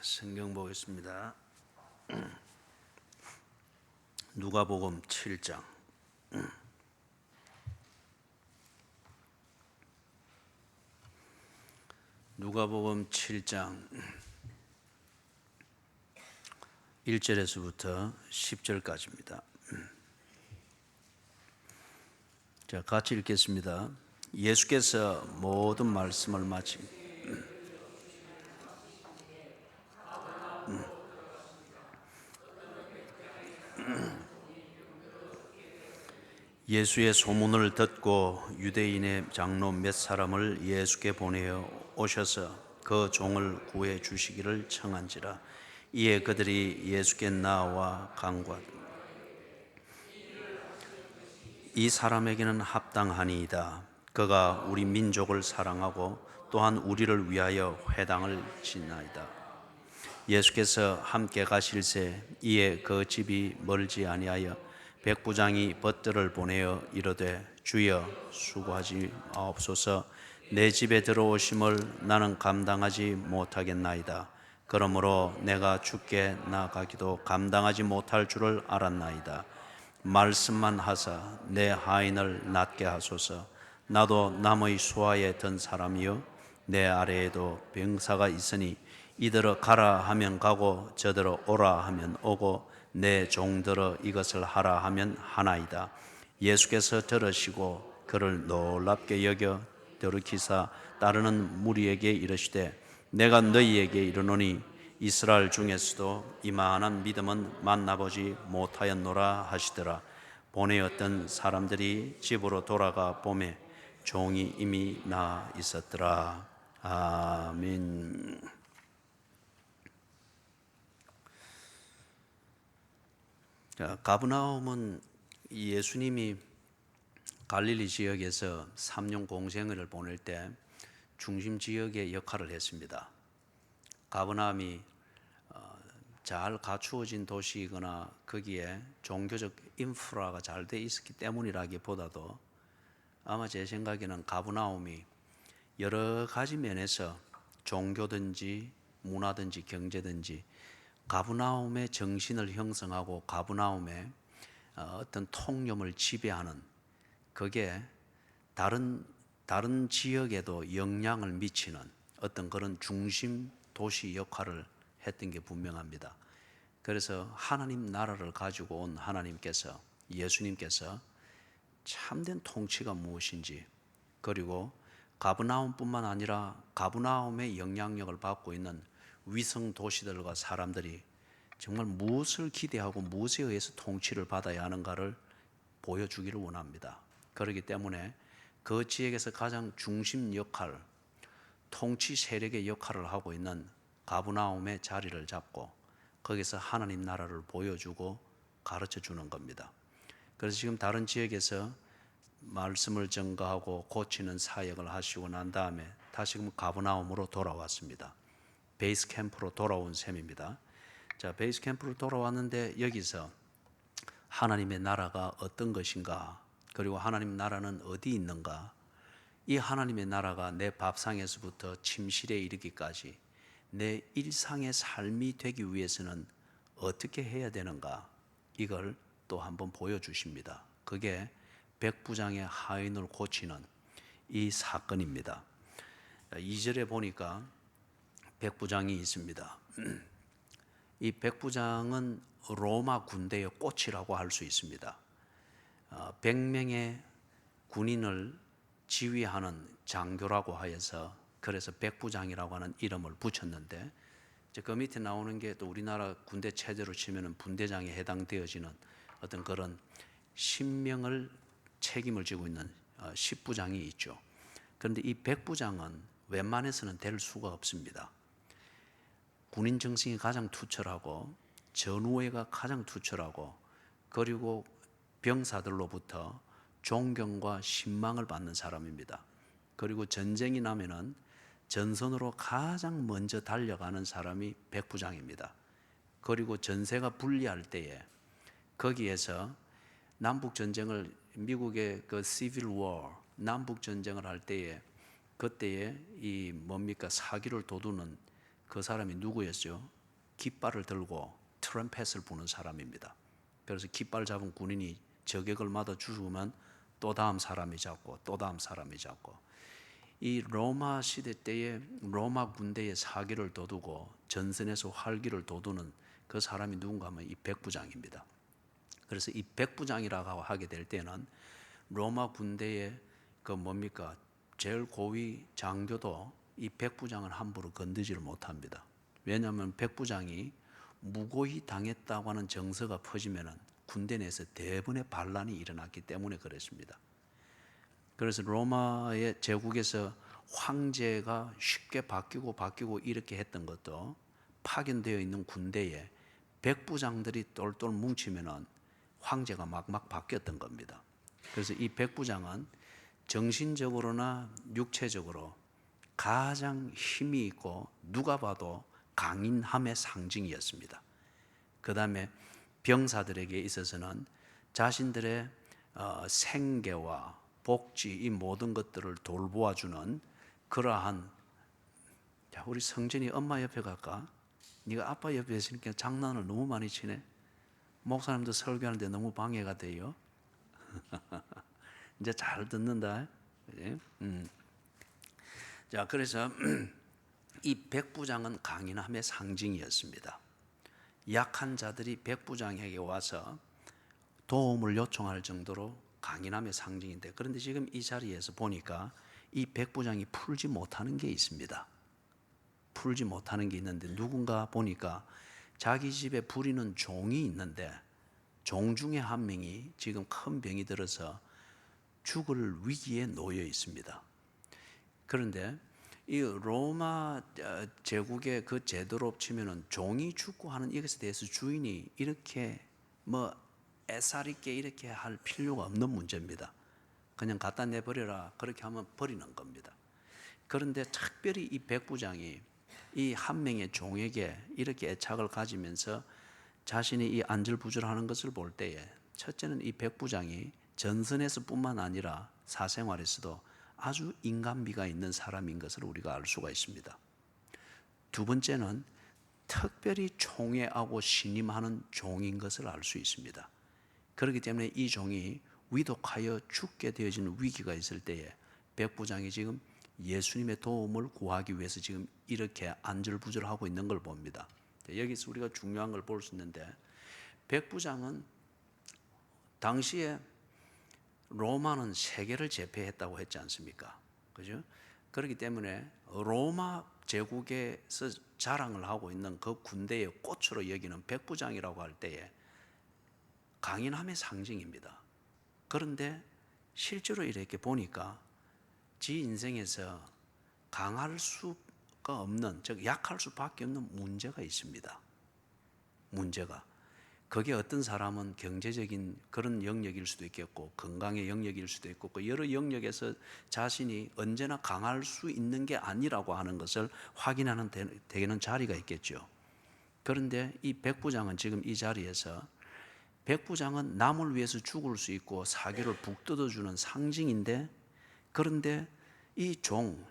성경 보겠습니다. 누가복음 7장. 누가복음 7장 1절에서부터 10절까지입니다. 자, 같이 읽겠습니다. 예수께서 모든 말씀을 마치고 예수의 소문을 듣고 유대인의 장로 몇 사람을 예수께 보내어 오셔서 그 종을 구해 주시기를 청한지라. 이에 그들이 예수께 나와 간구하되 이 사람에게는 합당하니이다. 그가 우리 민족을 사랑하고 또한 우리를 위하여 회당을 짓나이다. 예수께서 함께 가실새 이에 그 집이 멀지 아니하여 백부장이 벗들을 보내어 이르되 주여 수고하지 마옵소서. 내 집에 들어오심을 나는 감당하지 못하겠나이다. 그러므로 내가 주께 나가기도 감당하지 못할 줄을 알았나이다. 말씀만 하사 내 하인을 낫게 하소서. 나도 남의 수하에 든 사람이요 내 아래에도 병사가 있으니 이들어 가라 하면 가고 저들어 오라 하면 오고 내 종들어 이것을 하라 하면 하나이다. 예수께서 들으시고 그를 놀랍게 여겨 돌이키사 따르는 무리에게 이르시되 내가 너희에게 이르노니 이스라엘 중에서도 이만한 믿음은 만나보지 못하였노라 하시더라. 보내었던 사람들이 집으로 돌아가 보매 종이 이미 나 있었더라. 아멘. 자, 가브나움은 예수님이 갈릴리 지역에서 3년 공생을 보낼 때 중심 지역의 역할을 했습니다. 가브나움이 잘 갖추어진 도시이거나 거기에 종교적 인프라가 잘 돼 있었기 때문이라기보다도 아마 제 생각에는 가브나움이 여러 가지 면에서 종교든지 문화든지 경제든지 가브나움의 정신을 형성하고 가브나움의 어떤 통념을 지배하는 그게 다른 지역에도 영향을 미치는 어떤 그런 중심 도시 역할을 했던 게 분명합니다. 그래서 하나님 나라를 가지고 온 하나님께서 예수님께서 참된 통치가 무엇인지 그리고 가브나움뿐만 아니라 가브나움의 영향력을 받고 있는 위성 도시들과 사람들이 정말 무엇을 기대하고 무엇에 의해서 통치를 받아야 하는가를 보여주기를 원합니다. 그렇기 때문에 그 지역에서 가장 중심 역할, 통치 세력의 역할을 하고 있는 가브나움의 자리를 잡고 거기서 하나님 나라를 보여주고 가르쳐 주는 겁니다. 그래서 지금 다른 지역에서 말씀을 전가하고 고치는 사역을 하시고 난 다음에 다시금 가브나움으로 돌아왔습니다. 베이스 캠프로 돌아온 셈입니다. 자, 베이스 캠프로 돌아왔는데 여기서 하나님의 나라가 어떤 것인가, 그리고 하나님 나라는 어디 있는가, 이 하나님의 나라가 내 밥상에서부터 침실에 이르기까지 내 일상의 삶이 되기 위해서는 어떻게 해야 되는가, 이걸 또 한번 보여주십니다. 그게 백부장의 하인을 고치는 이 사건입니다. 2절에 보니까 백부장이 있습니다. 이 백부장은 로마 군대의 꽃이라고 할 수 있습니다. 100명의 군인을 지휘하는 장교라고 하여서 그래서 백부장이라고 하는 이름을 붙였는데, 그 밑에 나오는 게 또 우리나라 군대 체제로 치면 분대장에 해당되어지는 어떤 그런 10명을 책임을 지고 있는 10부장이 있죠. 그런데 이 백부장은 웬만해서는 될 수가 없습니다. 군인 정신이 가장 투철하고 전우회가 가장 투철하고 그리고 병사들로부터 존경과 신망을 받는 사람입니다. 그리고 전쟁이 나면은 전선으로 가장 먼저 달려가는 사람이 백부장입니다. 그리고 전세가 불리할 때에 거기에서 남북 전쟁을 미국의 그 시빌 워 남북 전쟁을 할 때에 그때에 이 뭡니까 사기를 돋우는 그 사람이 누구였죠? 깃발을 들고 트럼펫을 부는 사람입니다. 그래서 깃발 잡은 군인이 저격을 맞아 죽으면 또 다음 사람이 잡고 또 다음 사람이 잡고, 이 로마 시대 때에 로마 군대의 사기를 돋우고 전선에서 활기를 돋우는 그 사람이 누군가 하면 이 백부장입니다. 그래서 이 백부장이라고 하게 될 때는 로마 군대의 그 뭡니까 제일 고위 장교도 이 백부장을 함부로 건드지를 못합니다. 왜냐하면 백부장이 무고히 당했다고 하는 정서가 퍼지면은 군대 내에서 대부분의 반란이 일어났기 때문에 그랬습니다. 그래서 로마의 제국에서 황제가 쉽게 바뀌고 이렇게 했던 것도 파견되어 있는 군대에 백부장들이 똘똘 뭉치면은 황제가 막 바뀌었던 겁니다. 그래서 이 백부장은 정신적으로나 육체적으로 가장 힘이 있고 누가 봐도 강인함의 상징이었습니다. 그 다음에 병사들에게 있어서는 자신들의 생계와 복지, 이 모든 것들을 돌보아주는 그러한, 자, 우리 성진이 엄마 옆에 갈까? 네가 아빠 옆에 있으니까 장난을 너무 많이 치네. 목사님도 설교하는데 너무 방해가 돼요. 이제 잘 듣는다. 그치? 자, 그래서 이 백부장은 강인함의 상징이었습니다. 약한 자들이 백부장에게 와서 도움을 요청할 정도로 강인함의 상징인데, 그런데 지금 이 자리에서 보니까 이 백부장이 풀지 못하는 게 있습니다. 풀지 못하는 게 있는데, 누군가 보니까 자기 집에 부리는 종이 있는데 종 중에 한 명이 지금 큰 병이 들어서 죽을 위기에 놓여 있습니다. 그런데 이 로마 제국의 그 제도로 치면은 종이 죽고 하는 이것에 대해서 주인이 이렇게 애살 있게 이렇게 할 필요가 없는 문제입니다. 그냥 갖다 내버려라, 그렇게 하면 버리는 겁니다. 그런데 특별히 이 백부장이 이 한 명의 종에게 이렇게 애착을 가지면서 자신이 이 안절부절하는 것을 볼 때에, 첫째는 이 백부장이 전선에서 뿐만 아니라 사생활에서도 아주 인간미가 있는 사람인 것을 우리가 알 수가 있습니다. 두 번째는 특별히 총애하고 신임하는 종인 것을 알 수 있습니다. 그렇기 때문에 이 종이 위독하여 죽게 되어지는 위기가 있을 때에 백부장이 지금 예수님의 도움을 구하기 위해서 지금 이렇게 안절부절하고 있는 걸 봅니다. 여기서 우리가 중요한 걸 볼 수 있는데, 백부장은 당시에 로마는 세계를 제패했다고 했지 않습니까? 그죠? 그렇기 때문에 로마 제국에서 자랑을 하고 있는 그 군대의 꽃으로 여기는 백부장이라고 할 때에 강인함의 상징입니다. 그런데 실제로 이렇게 보니까 지 인생에서 강할 수가 없는, 즉 약할 수밖에 없는 문제가 있습니다. 문제가. 그게 어떤 사람은 경제적인 그런 영역일 수도 있겠고, 건강의 영역일 수도 있고, 그 여러 영역에서 자신이 언제나 강할 수 있는 게 아니라고 하는 것을 확인하는 되는 자리가 있겠죠. 그런데 이 백부장은 지금 이 자리에서, 백부장은 남을 위해서 죽을 수 있고 사기를 북돋아주는 상징인데, 그런데 이 종,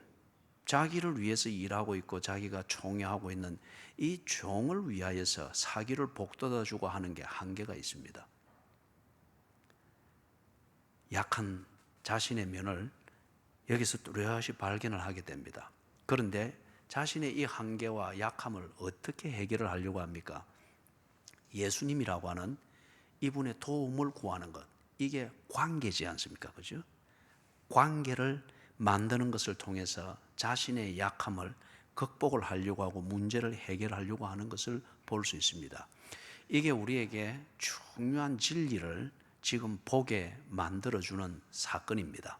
자기를 위해서 일하고 있고 자기가 총애하고 있는 이 종을 위하여서 사기를 북돋아주고 하는 게 한계가 있습니다. 약한 자신의 면을 여기서 뚜렷이 발견을 하게 됩니다. 그런데 자신의 이 한계와 약함을 어떻게 해결을 하려고 합니까? 예수님이라고 하는 이분의 도움을 구하는 것, 이게 관계지 않습니까? 그죠? 관계를 만드는 것을 통해서 자신의 약함을 극복을 하려고 하고 문제를 해결하려고 하는 것을 볼 수 있습니다. 이게 우리에게 중요한 진리를 지금 보게 만들어주는 사건입니다.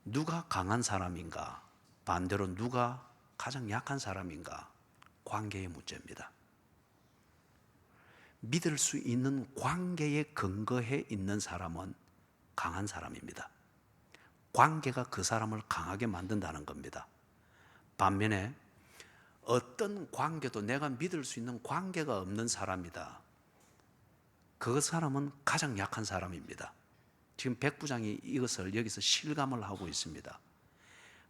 누가 강한 사람인가? 반대로 누가 가장 약한 사람인가? 관계의 문제입니다. 믿을 수 있는 관계에 근거해 있는 사람은 강한 사람입니다. 관계가 그 사람을 강하게 만든다는 겁니다. 반면에 어떤 관계도 내가 믿을 수 있는 관계가 없는 사람이다, 그 사람은 가장 약한 사람입니다. 지금 백부장이 이것을 여기서 실감을 하고 있습니다.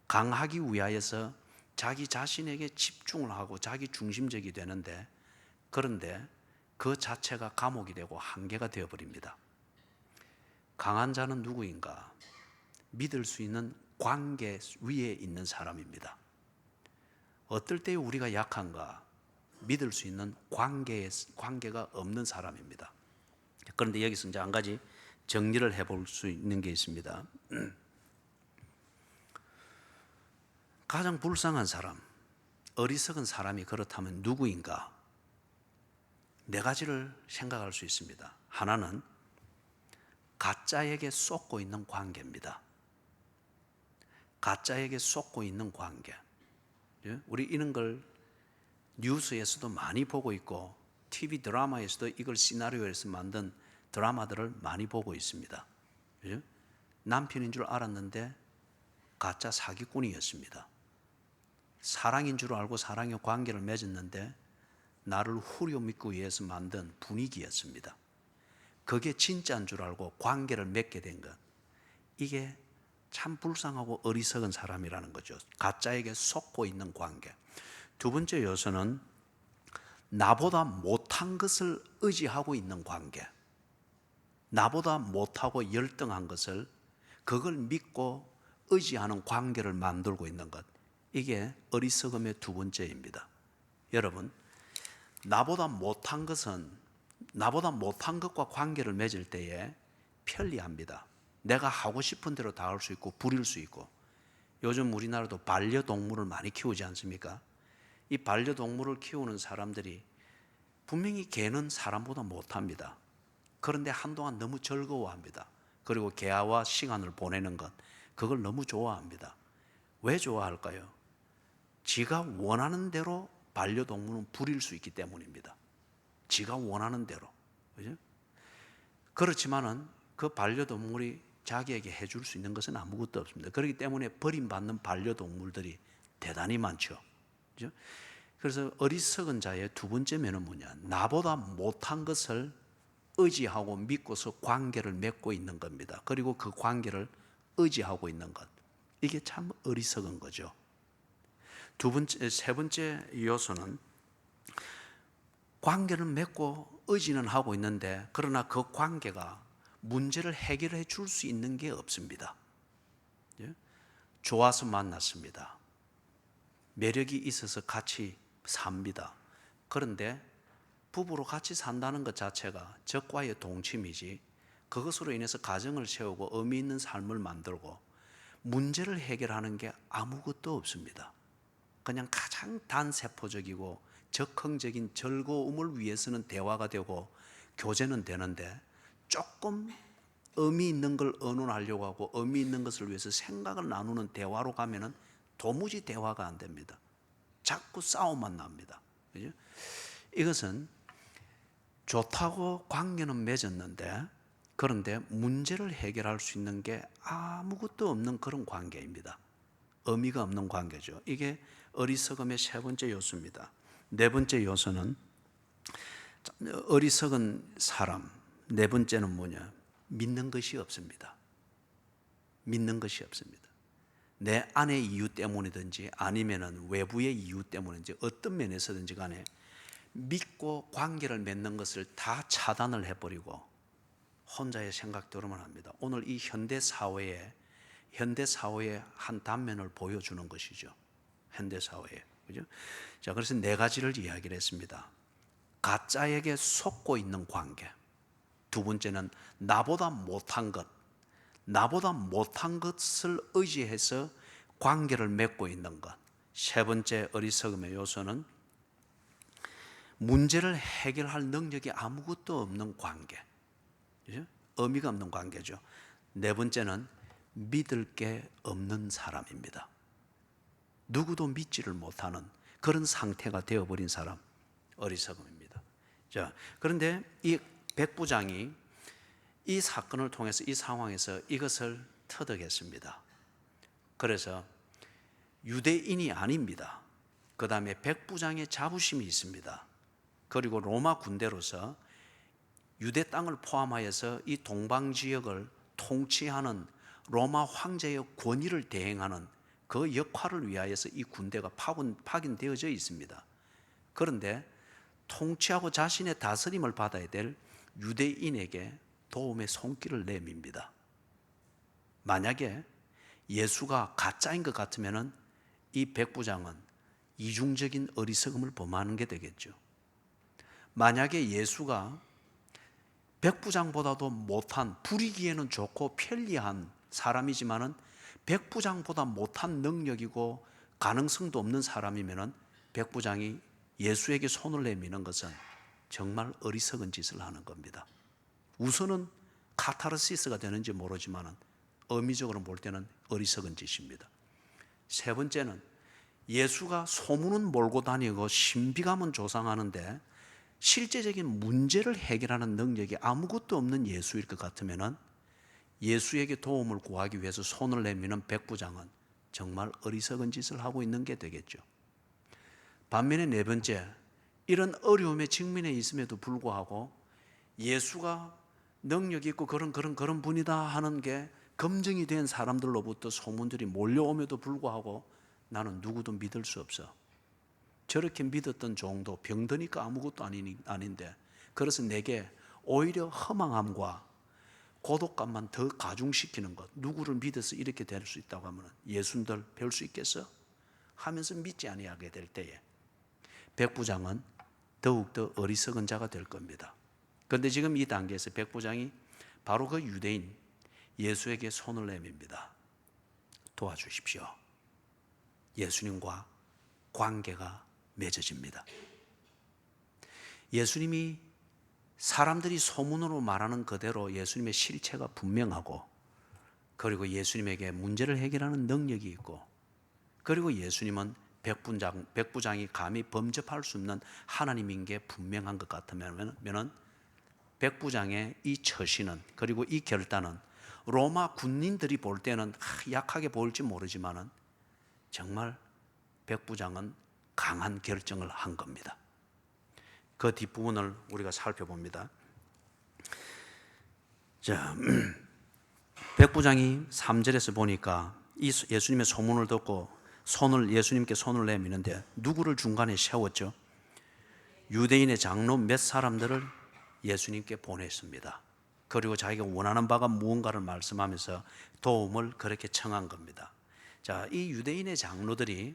강하기 위하여서 자기 자신에게 집중을 하고 자기 중심적이 되는데, 그런데 그 자체가 감옥이 되고 한계가 되어버립니다. 강한 자는 누구인가? 믿을 수 있는 관계 위에 있는 사람입니다. 어떨 때 우리가 약한가? 믿을 수 있는 관계가 없는 사람입니다. 그런데 여기서 이제 한 가지 정리를 해볼 수 있는 게 있습니다. 가장 불쌍한 사람, 어리석은 사람이 그렇다면 누구인가? 네 가지를 생각할 수 있습니다. 하나는 가짜에게 쏟고 있는 관계입니다. 가짜에게 쏟고 있는 관계. 우리 이런 걸 뉴스에서도 많이 보고 있고 TV 드라마에서도 이걸 시나리오에서 만든 드라마들을 많이 보고 있습니다. 남편인 줄 알았는데 가짜 사기꾼이었습니다. 사랑인 줄 알고 사랑의 관계를 맺었는데 나를 후려밀기 위해서 만든 분위기였습니다. 그게 진짜인 줄 알고 관계를 맺게 된 것, 이게 참 불쌍하고 어리석은 사람이라는 거죠. 가짜에게 속고 있는 관계. 두 번째 요소는 나보다 못한 것을 의지하고 있는 관계. 나보다 못하고 열등한 것을, 그걸 믿고 의지하는 관계를 만들고 있는 것, 이게 어리석음의 두 번째입니다. 여러분, 나보다 못한 것과 관계를 맺을 때에 편리합니다. 내가 하고 싶은 대로 다 할 수 있고 부릴 수 있고. 요즘 우리나라도 반려동물을 많이 키우지 않습니까? 이 반려동물을 키우는 사람들이 분명히 개는 사람보다 못합니다. 그런데 한동안 너무 즐거워합니다. 그리고 개와 시간을 보내는 것, 그걸 너무 좋아합니다. 왜 좋아할까요? 지가 원하는 대로 반려동물은 부릴 수 있기 때문입니다. 지가 원하는 대로. 그죠? 그렇지만은 그 반려동물이 자기에게 해줄 수 있는 것은 아무것도 없습니다. 그렇기 때문에 버림받는 반려동물들이 대단히 많죠. 그죠? 그래서 어리석은 자의 두 번째 면은 뭐냐? 나보다 못한 것을 의지하고 믿고서 관계를 맺고 있는 겁니다. 그리고 그 관계를 의지하고 있는 것, 이게 참 어리석은 거죠. 세 번째 요소는 관계를 맺고 의지는 하고 있는데, 그러나 그 관계가 문제를 해결해 줄 수 있는 게 없습니다. 좋아서 만났습니다. 매력이 있어서 같이 삽니다. 그런데 부부로 같이 산다는 것 자체가 적과의 동침이지, 그것으로 인해서 가정을 세우고 의미 있는 삶을 만들고 문제를 해결하는 게 아무것도 없습니다. 그냥 가장 단세포적이고 적흥적인 즐거움을 위해서는 대화가 되고 교제는 되는데, 조금 의미 있는 걸 의논하려고 하고 의미 있는 것을 위해서 생각을 나누는 대화로 가면은 도무지 대화가 안 됩니다. 자꾸 싸움만 납니다. 그죠? 이것은 좋다고 관계는 맺었는데, 그런데 문제를 해결할 수 있는 게 아무것도 없는 그런 관계입니다. 의미가 없는 관계죠. 이게 어리석음의 세 번째 요소입니다. 네 번째 요소는 어리석은 사람, 네 번째는 뭐냐? 믿는 것이 없습니다. 믿는 것이 없습니다. 내 안의 이유 때문이든지 아니면은 외부의 이유 때문인지 어떤 면에서든지 간에 믿고 관계를 맺는 것을 다 차단을 해버리고 혼자의 생각대로만 합니다. 오늘 이 현대 사회의 한 단면을 보여주는 것이죠. 현대 사회에. 그죠? 자, 그래서 네 가지를 이야기를 했습니다. 가짜에게 속고 있는 관계. 두 번째는 나보다 못한 것을 의지해서 관계를 맺고 있는 것. 세 번째 어리석음의 요소는 문제를 해결할 능력이 아무것도 없는 관계. 그죠? 의미가 없는 관계죠. 네 번째는 믿을 게 없는 사람입니다. 누구도 믿지를 못하는 그런 상태가 되어버린 사람, 어리석음입니다. 자, 그런데 이 백부장이 이 사건을 통해서 이 상황에서 이것을 터득했습니다. 그래서 유대인이 아닙니다. 그 다음에 백부장의 자부심이 있습니다. 그리고 로마 군대로서 유대 땅을 포함하여서 이 동방 지역을 통치하는 로마 황제의 권위를 대행하는 그 역할을 위하여서 이 군대가 파견되어져 있습니다. 그런데 통치하고 자신의 다스림을 받아야 될 유대인에게 도움의 손길을 내밉니다. 만약에 예수가 가짜인 것 같으면 이 백부장은 이중적인 어리석음을 범하는 게 되겠죠. 만약에 예수가 백부장보다도 못한, 부리기에는 좋고 편리한 사람이지만은 백부장보다 못한 능력이고 가능성도 없는 사람이면은 백부장이 예수에게 손을 내미는 것은 정말 어리석은 짓을 하는 겁니다. 우선은 카타르시스가 되는지 모르지만은 의미적으로 볼 때는 어리석은 짓입니다. 세 번째는 예수가 소문은 몰고 다니고 신비감은 조장하는데 실제적인 문제를 해결하는 능력이 아무것도 없는 예수일 것 같으면 예수에게 도움을 구하기 위해서 손을 내미는 백부장은 정말 어리석은 짓을 하고 있는 게 되겠죠. 반면에 네 번째, 이런 어려움에 직면해 있음에도 불구하고 예수가 능력이 있고 그런 분이다 하는 게 검증이 된 사람들로부터 소문들이 몰려오면도 불구하고 나는 누구도 믿을 수 없어. 저렇게 믿었던 종도 병드니까 아무것도 아닌데, 그래서 내게 오히려 허망함과 고독감만 더 가중시키는 것, 누구를 믿어서 이렇게 될 수 있다고 하면 예수들 배울 수 있겠어? 하면서 믿지 아니하게 될 때에 백부장은 더욱더 어리석은 자가 될 겁니다. 그런데 지금 이 단계에서 백부장이 바로 그 유대인 예수에게 손을 내밉니다. 도와주십시오. 예수님과 관계가 맺어집니다. 예수님이 사람들이 소문으로 말하는 그대로 예수님의 실체가 분명하고, 그리고 예수님에게 문제를 해결하는 능력이 있고, 그리고 예수님은 백부장이 감히 범접할 수 없는 하나님인 게 분명한 것 같으면 백부장의 이 처신은, 그리고 이 결단은 로마 군인들이 볼 때는 약하게 보일지 모르지만은 정말 백부장은 강한 결정을 한 겁니다. 그 뒷부분을 우리가 살펴봅니다. 자, 백부장이 3절에서 보니까 이 예수님의 소문을 듣고 예수님께 손을 내미는데 누구를 중간에 세웠죠? 유대인의 장로 몇 사람들을 예수님께 보냈습니다. 그리고 자기가 원하는 바가 무언가를 말씀하면서 도움을 그렇게 청한 겁니다. 자, 이 유대인의 장로들이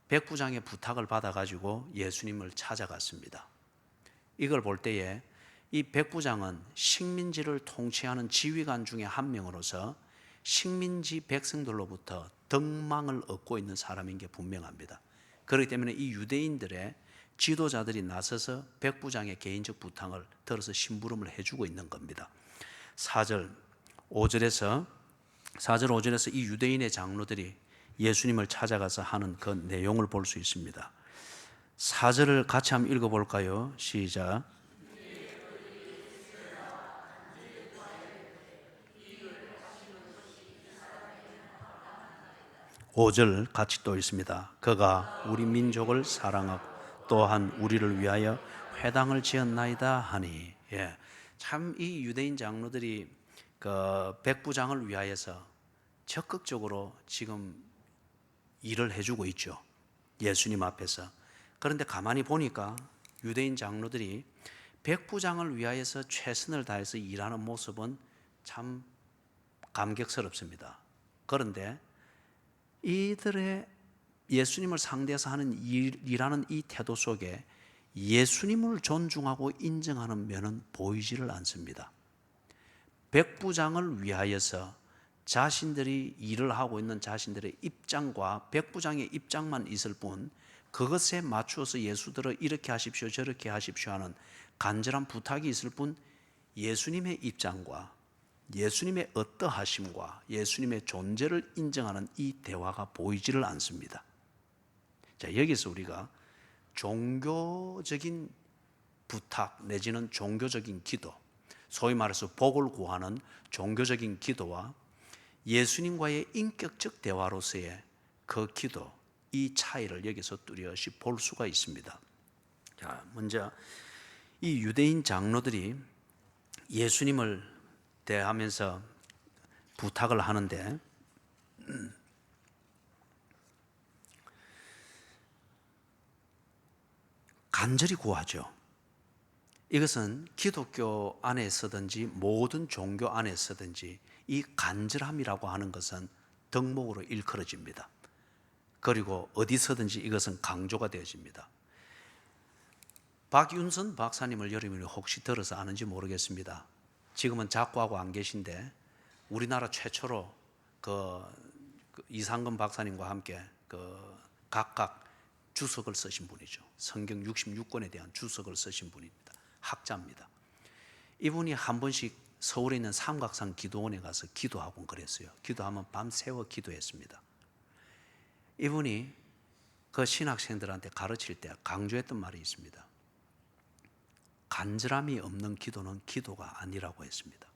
백부장의 부탁을 받아가지고 예수님을 찾아갔습니다. 이걸 볼 때에 이 백부장은 식민지를 통치하는 지휘관 중에 한 명으로서 식민지 백성들로부터 덕망을 얻고 있는 사람인 게 분명합니다. 그렇기 때문에 이 유대인들의 지도자들이 나서서 백부장의 개인적 부탁을 들어서 심부름을 해주고 있는 겁니다. 4절 5절에서 이 유대인의 장로들이 예수님을 찾아가서 하는 그 내용을 볼 수 있습니다. 4절을 같이 한번 읽어볼까요? 시작. 5절 같이 또 있습니다. 그가 우리 민족을 사랑하고 또한 우리를 위하여 회당을 지었나이다 하니. 참 이 유대인 장로들이 그 백부장을 위하여서 적극적으로 지금 일을 해주고 있죠. 예수님 앞에서. 그런데 가만히 보니까 유대인 장로들이 백부장을 위하여서 최선을 다해서 일하는 모습은 참 감격스럽습니다. 그런데 이들의 예수님을 상대해서 하는 일하는 이 태도 속에 예수님을 존중하고 인정하는 면은 보이지를 않습니다. 백부장을 위하여서 자신들이 일을 하고 있는 자신들의 입장과 백부장의 입장만 있을 뿐, 그것에 맞추어서 예수들을 이렇게 하십시오 저렇게 하십시오 하는 간절한 부탁이 있을 뿐, 예수님의 입장과 예수님의 어떠하심과 예수님의 존재를 인정하는 이 대화가 보이지를 않습니다. 자, 여기서 우리가 종교적인 부탁 내지는 종교적인 기도, 소위 말해서 복을 구하는 종교적인 기도와 예수님과의 인격적 대화로서의 그 기도, 이 차이를 여기서 뚜렷이 볼 수가 있습니다. 자, 먼저 이 유대인 장로들이 예수님을 대하면서 부탁을 하는데 간절히 구하죠. 이것은 기독교 안에 서든지 모든 종교 안에 서든지 이 간절함이라고 하는 것은 덕목으로 일컬어집니다. 그리고 어디서든지 이것은 강조가 되어집니다. 박윤선 박사님을 여러분이 혹시 들어서 아는지 모르겠습니다. 지금은 작고하고 안 계신데 우리나라 최초로 이상근 박사님과 함께 각각 주석을 쓰신 분이죠. 성경 66권에 대한 주석을 쓰신 분입니다. 학자입니다. 이분이 한 번씩 서울에 있는 삼각산 기도원에 가서 기도하고 그랬어요. 기도하면 밤새워 기도했습니다. 이분이 그 신학생들한테 가르칠 때 강조했던 말이 있습니다. 간절함이 없는 기도는 기도가 아니라고 했습니다.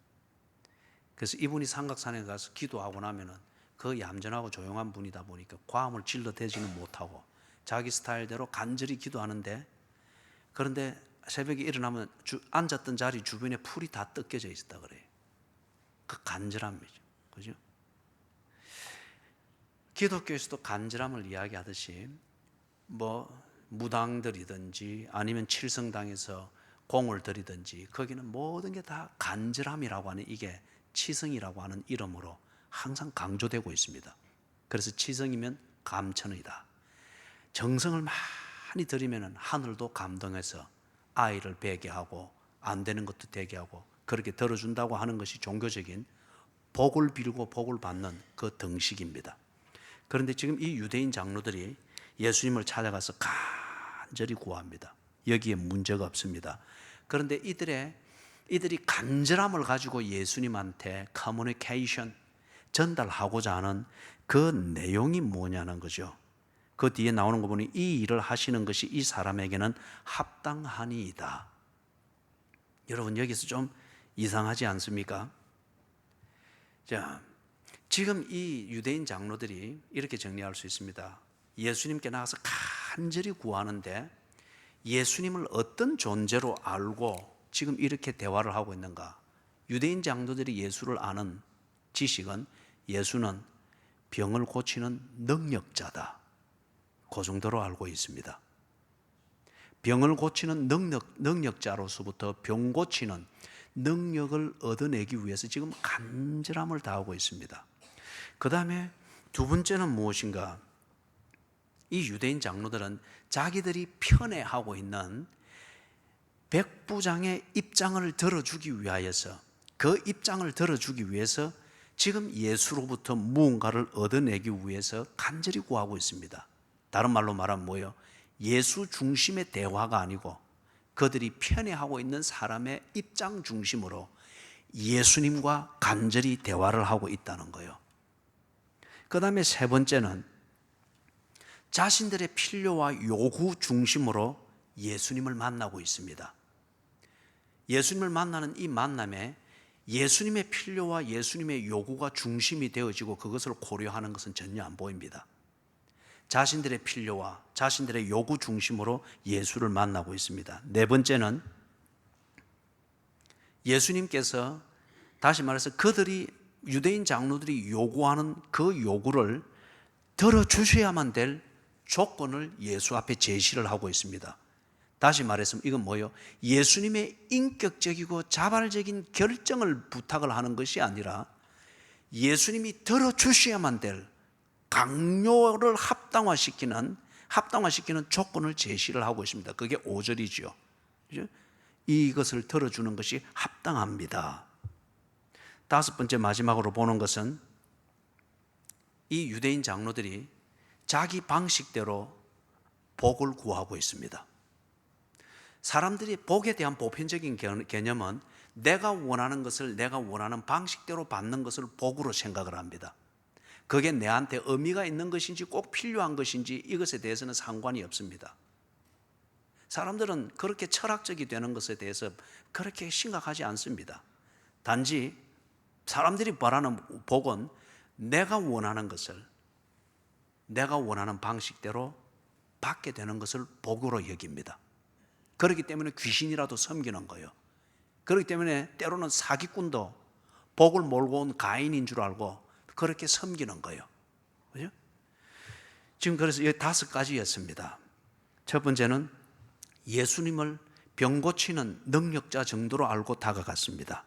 그래서 이분이 삼각산에 가서 기도하고 나면은 그 얌전하고 조용한 분이다 보니까 과음을 질러대지는 못하고 자기 스타일대로 간절히 기도하는데, 그런데 새벽에 일어나면 앉았던 자리 주변에 풀이 다 뜯겨져 있었다 그래요. 그 간절함이죠. 그죠? 기독교에서도 간절함을 이야기하듯이 무당들이든지 아니면 칠성당에서 공을 들이든지 거기는 모든 게 다 간절함이라고 하는, 이게 치성이라고 하는 이름으로 항상 강조되고 있습니다. 그래서 치성이면 감천이다. 정성을 많이 들이면 하늘도 감동해서 아이를 베게 하고 안 되는 것도 되게 하고 그렇게 들어준다고 하는 것이 종교적인 복을 빌고 복을 받는 그 등식입니다. 그런데 지금 이 유대인 장로들이 예수님을 찾아가서 간절히 구합니다. 여기에 문제가 없습니다. 그런데 이들이 간절함을 가지고 예수님한테 커뮤니케이션, 전달하고자 하는 그 내용이 뭐냐는 거죠. 그 뒤에 나오는 거 보니 이 일을 하시는 것이 이 사람에게는 합당하니이다. 여러분 여기서 좀 이상하지 않습니까? 자, 지금 이 유대인 장로들이 이렇게 정리할 수 있습니다. 예수님께 나가서 간절히 구하는데 예수님을 어떤 존재로 알고 지금 이렇게 대화를 하고 있는가? 유대인 장로들이 예수를 아는 지식은 예수는 병을 고치는 능력자다. 그 정도로 알고 있습니다. 병을 고치는 능력자로서부터 병 고치는 능력을 얻어내기 위해서 지금 간절함을 다하고 있습니다. 그 다음에 두 번째는 무엇인가? 이 유대인 장로들은 자기들이 편애하고 있는 백부장의 입장을 들어주기 위하여서, 그 입장을 들어주기 위해서 지금 예수로부터 무언가를 얻어내기 위해서 간절히 구하고 있습니다. 다른 말로 말하면 뭐예요? 예수 중심의 대화가 아니고 그들이 편애하고 있는 사람의 입장 중심으로 예수님과 간절히 대화를 하고 있다는 거예요. 그 다음에 세 번째는 자신들의 필요와 요구 중심으로 예수님을 만나고 있습니다. 예수님을 만나는 이 만남에 예수님의 필요와 예수님의 요구가 중심이 되어지고 그것을 고려하는 것은 전혀 안 보입니다. 자신들의 필요와 자신들의 요구 중심으로 예수를 만나고 있습니다. 네 번째는 예수님께서, 다시 말해서 그들이, 유대인 장로들이 요구하는 그 요구를 들어주셔야만 될 조건을 예수 앞에 제시를 하고 있습니다. 다시 말해서 이건 뭐예요? 예수님의 인격적이고 자발적인 결정을 부탁을 하는 것이 아니라 예수님이 들어주셔야만 될 강요를 합당화시키는 조건을 제시를 하고 있습니다. 그게 5절이죠. 이것을 들어주는 것이 합당합니다. 다섯 번째, 마지막으로 보는 것은 이 유대인 장로들이 자기 방식대로 복을 구하고 있습니다. 사람들이 복에 대한 보편적인 개념은 내가 원하는 것을 내가 원하는 방식대로 받는 것을 복으로 생각을 합니다. 그게 내한테 의미가 있는 것인지 꼭 필요한 것인지 이것에 대해서는 상관이 없습니다. 사람들은 그렇게 철학적이 되는 것에 대해서 그렇게 심각하지 않습니다. 단지 사람들이 바라는 복은 내가 원하는 것을 내가 원하는 방식대로 받게 되는 것을 복으로 여깁니다. 그렇기 때문에 귀신이라도 섬기는 거예요. 그렇기 때문에 때로는 사기꾼도 복을 몰고 온 가인인 줄 알고 그렇게 섬기는 거예요. 그죠? 지금 그래서 이 5가지였습니다. 첫 번째는 예수님을 병 고치는 능력자 정도로 알고 다가갔습니다.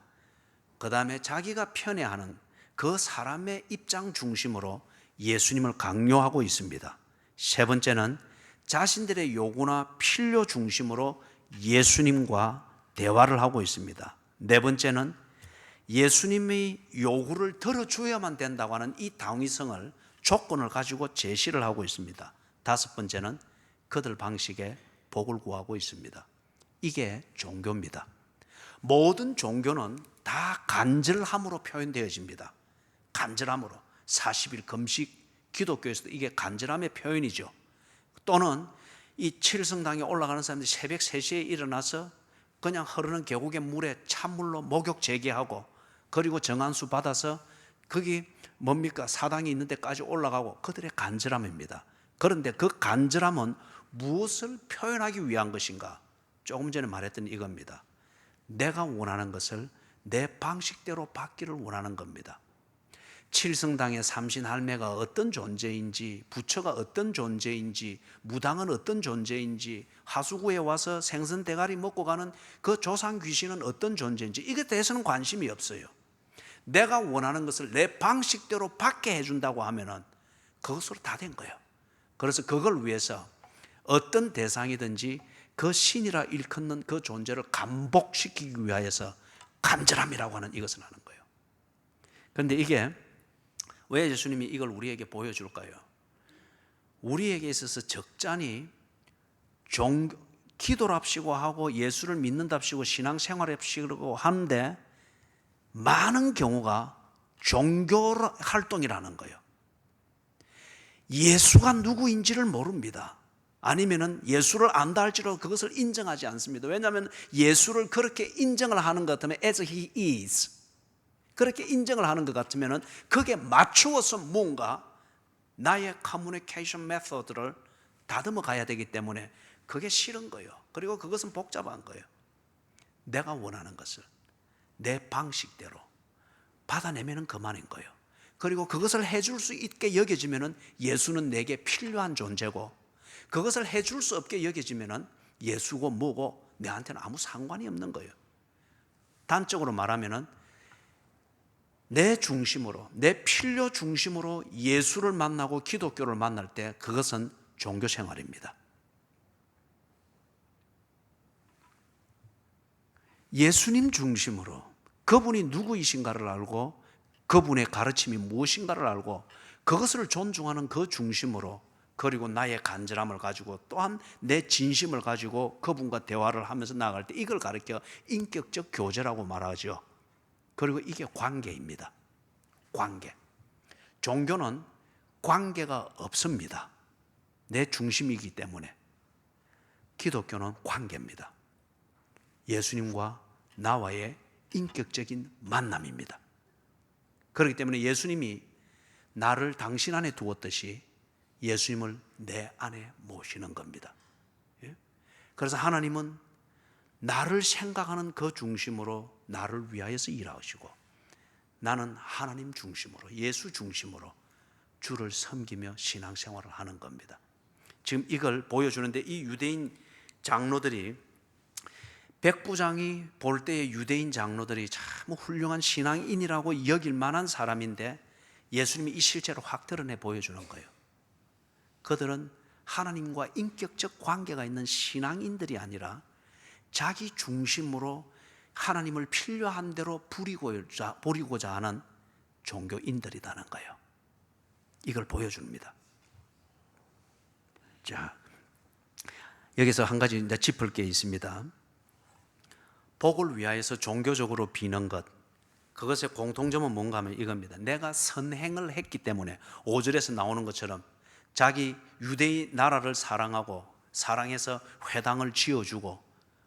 그 다음에 자기가 편애하는 그 사람의 입장 중심으로 예수님을 강요하고 있습니다. 세 번째는 자신들의 요구나 필요 중심으로 예수님과 대화를 하고 있습니다. 네 번째는 예수님의 요구를 들어줘야만 된다고 하는 이 당위성을 조건을 가지고 제시를 하고 있습니다. 다섯 번째는 그들 방식에 복을 구하고 있습니다. 이게 종교입니다. 모든 종교는 다 간절함으로 표현되어집니다. 간절함으로 40일 금식, 기독교에서도 이게 간절함의 표현이죠. 또는 이 칠성당에 올라가는 사람들이 새벽 3시에 일어나서 그냥 흐르는 계곡의 물에 찬물로 목욕 재개하고 그리고 정한수 받아서 거기 뭡니까? 사당이 있는 데까지 올라가고 그들의 간절함입니다. 그런데 그 간절함은 무엇을 표현하기 위한 것인가? 조금 전에 말했던 이겁니다. 내가 원하는 것을 내 방식대로 받기를 원하는 겁니다. 칠성당의 삼신할매가 어떤 존재인지, 부처가 어떤 존재인지, 무당은 어떤 존재인지, 하수구에 와서 생선 대가리 먹고 가는 그 조상 귀신은 어떤 존재인지 이것에 대해서는 관심이 없어요. 내가 원하는 것을 내 방식대로 받게 해준다고 하면은 그것으로 다 된 거예요. 그래서 그걸 위해서 어떤 대상이든지 그 신이라 일컫는 그 존재를 감복시키기 위하여서 간절함이라고 하는 이것을 하는 거예요. 그런데 이게 왜 예수님이 이걸 우리에게 보여줄까요? 우리에게 있어서 적잖이 기도랍시고 하고 예수를 믿는답시고 신앙생활합시고 하는데 많은 경우가 종교 활동이라는 거예요. 예수가 누구인지를 모릅니다. 아니면은 예수를 안다 할지라도 그것을 인정하지 않습니다. 왜냐하면 예수를 그렇게 인정을 하는 것 같으면 as he is 그렇게 인정을 하는 것 같으면 그게 맞추어서 뭔가 나의 커뮤니케이션 메소드를 다듬어 가야 되기 때문에 그게 싫은 거예요. 그리고 그것은 복잡한 거예요. 내가 원하는 것을 내 방식대로 받아내면 그만인 거예요. 그리고 그것을 해줄 수 있게 여겨지면 예수는 내게 필요한 존재고 그것을 해줄 수 없게 여겨지면 예수고 뭐고 내한테는 아무 상관이 없는 거예요. 단적으로 말하면 내 중심으로, 내 필요 중심으로 예수를 만나고 기독교를 만날 때 그것은 종교 생활입니다. 예수님 중심으로 그분이 누구이신가를 알고 그분의 가르침이 무엇인가를 알고 그것을 존중하는 그 중심으로 그리고 나의 간절함을 가지고 또한 내 진심을 가지고 그분과 대화를 하면서 나아갈 때 이걸 가리켜 인격적 교제라고 말하죠. 그리고 이게 관계입니다. 관계. 종교는 관계가 없습니다. 내 중심이기 때문에. 기독교는 관계입니다. 예수님과 나와의 인격적인 만남입니다. 그렇기 때문에 예수님이 나를 당신 안에 두었듯이 예수님을 내 안에 모시는 겁니다. 그래서 하나님은 나를 생각하는 그 중심으로 나를 위하여서 일하시고 나는 하나님 중심으로 예수 중심으로 주를 섬기며 신앙생활을 하는 겁니다. 지금 이걸 보여주는데 이 유대인 장로들이 백부장이 볼 때의 유대인 장로들이 참 훌륭한 신앙인이라고 여길 만한 사람인데 예수님이 이 실체를 확 드러내 보여주는 거예요. 그들은 하나님과 인격적 관계가 있는 신앙인들이 아니라 자기 중심으로 하나님을 필요한 대로 부리고자 하는 종교인들이라는 거예요. 이걸 보여줍니다. 자, 여기서 한 가지 이제 짚을 게 있습니다. 복을 위하여서 종교적으로 비는 것, 그것의 공통점은 뭔가 하면 이겁니다. 내가 선행을 했기 때문에 5절에서 나오는 것처럼 자기 유대인 나라를 사랑하고 사랑해서 회당을 지어주고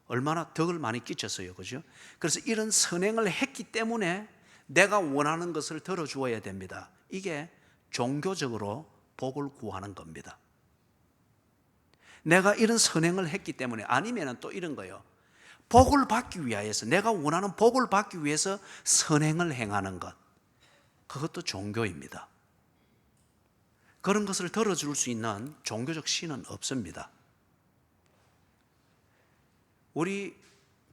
얼마나 덕을 많이 끼쳤어요. 그죠? 그래서 이런 선행을 했기 때문에 내가 원하는 것을 들어주어야 됩니다. 이게 종교적으로 복을 구하는 겁니다. 내가 이런 선행을 했기 때문에 아니면 또 이런 거예요. 복을 받기 위하여서 내가 원하는 복을 받기 위해서 선행을 행하는 것, 그것도 종교입니다. 그런 것을 들어줄 수 있는 종교적 신은 없습니다. 우리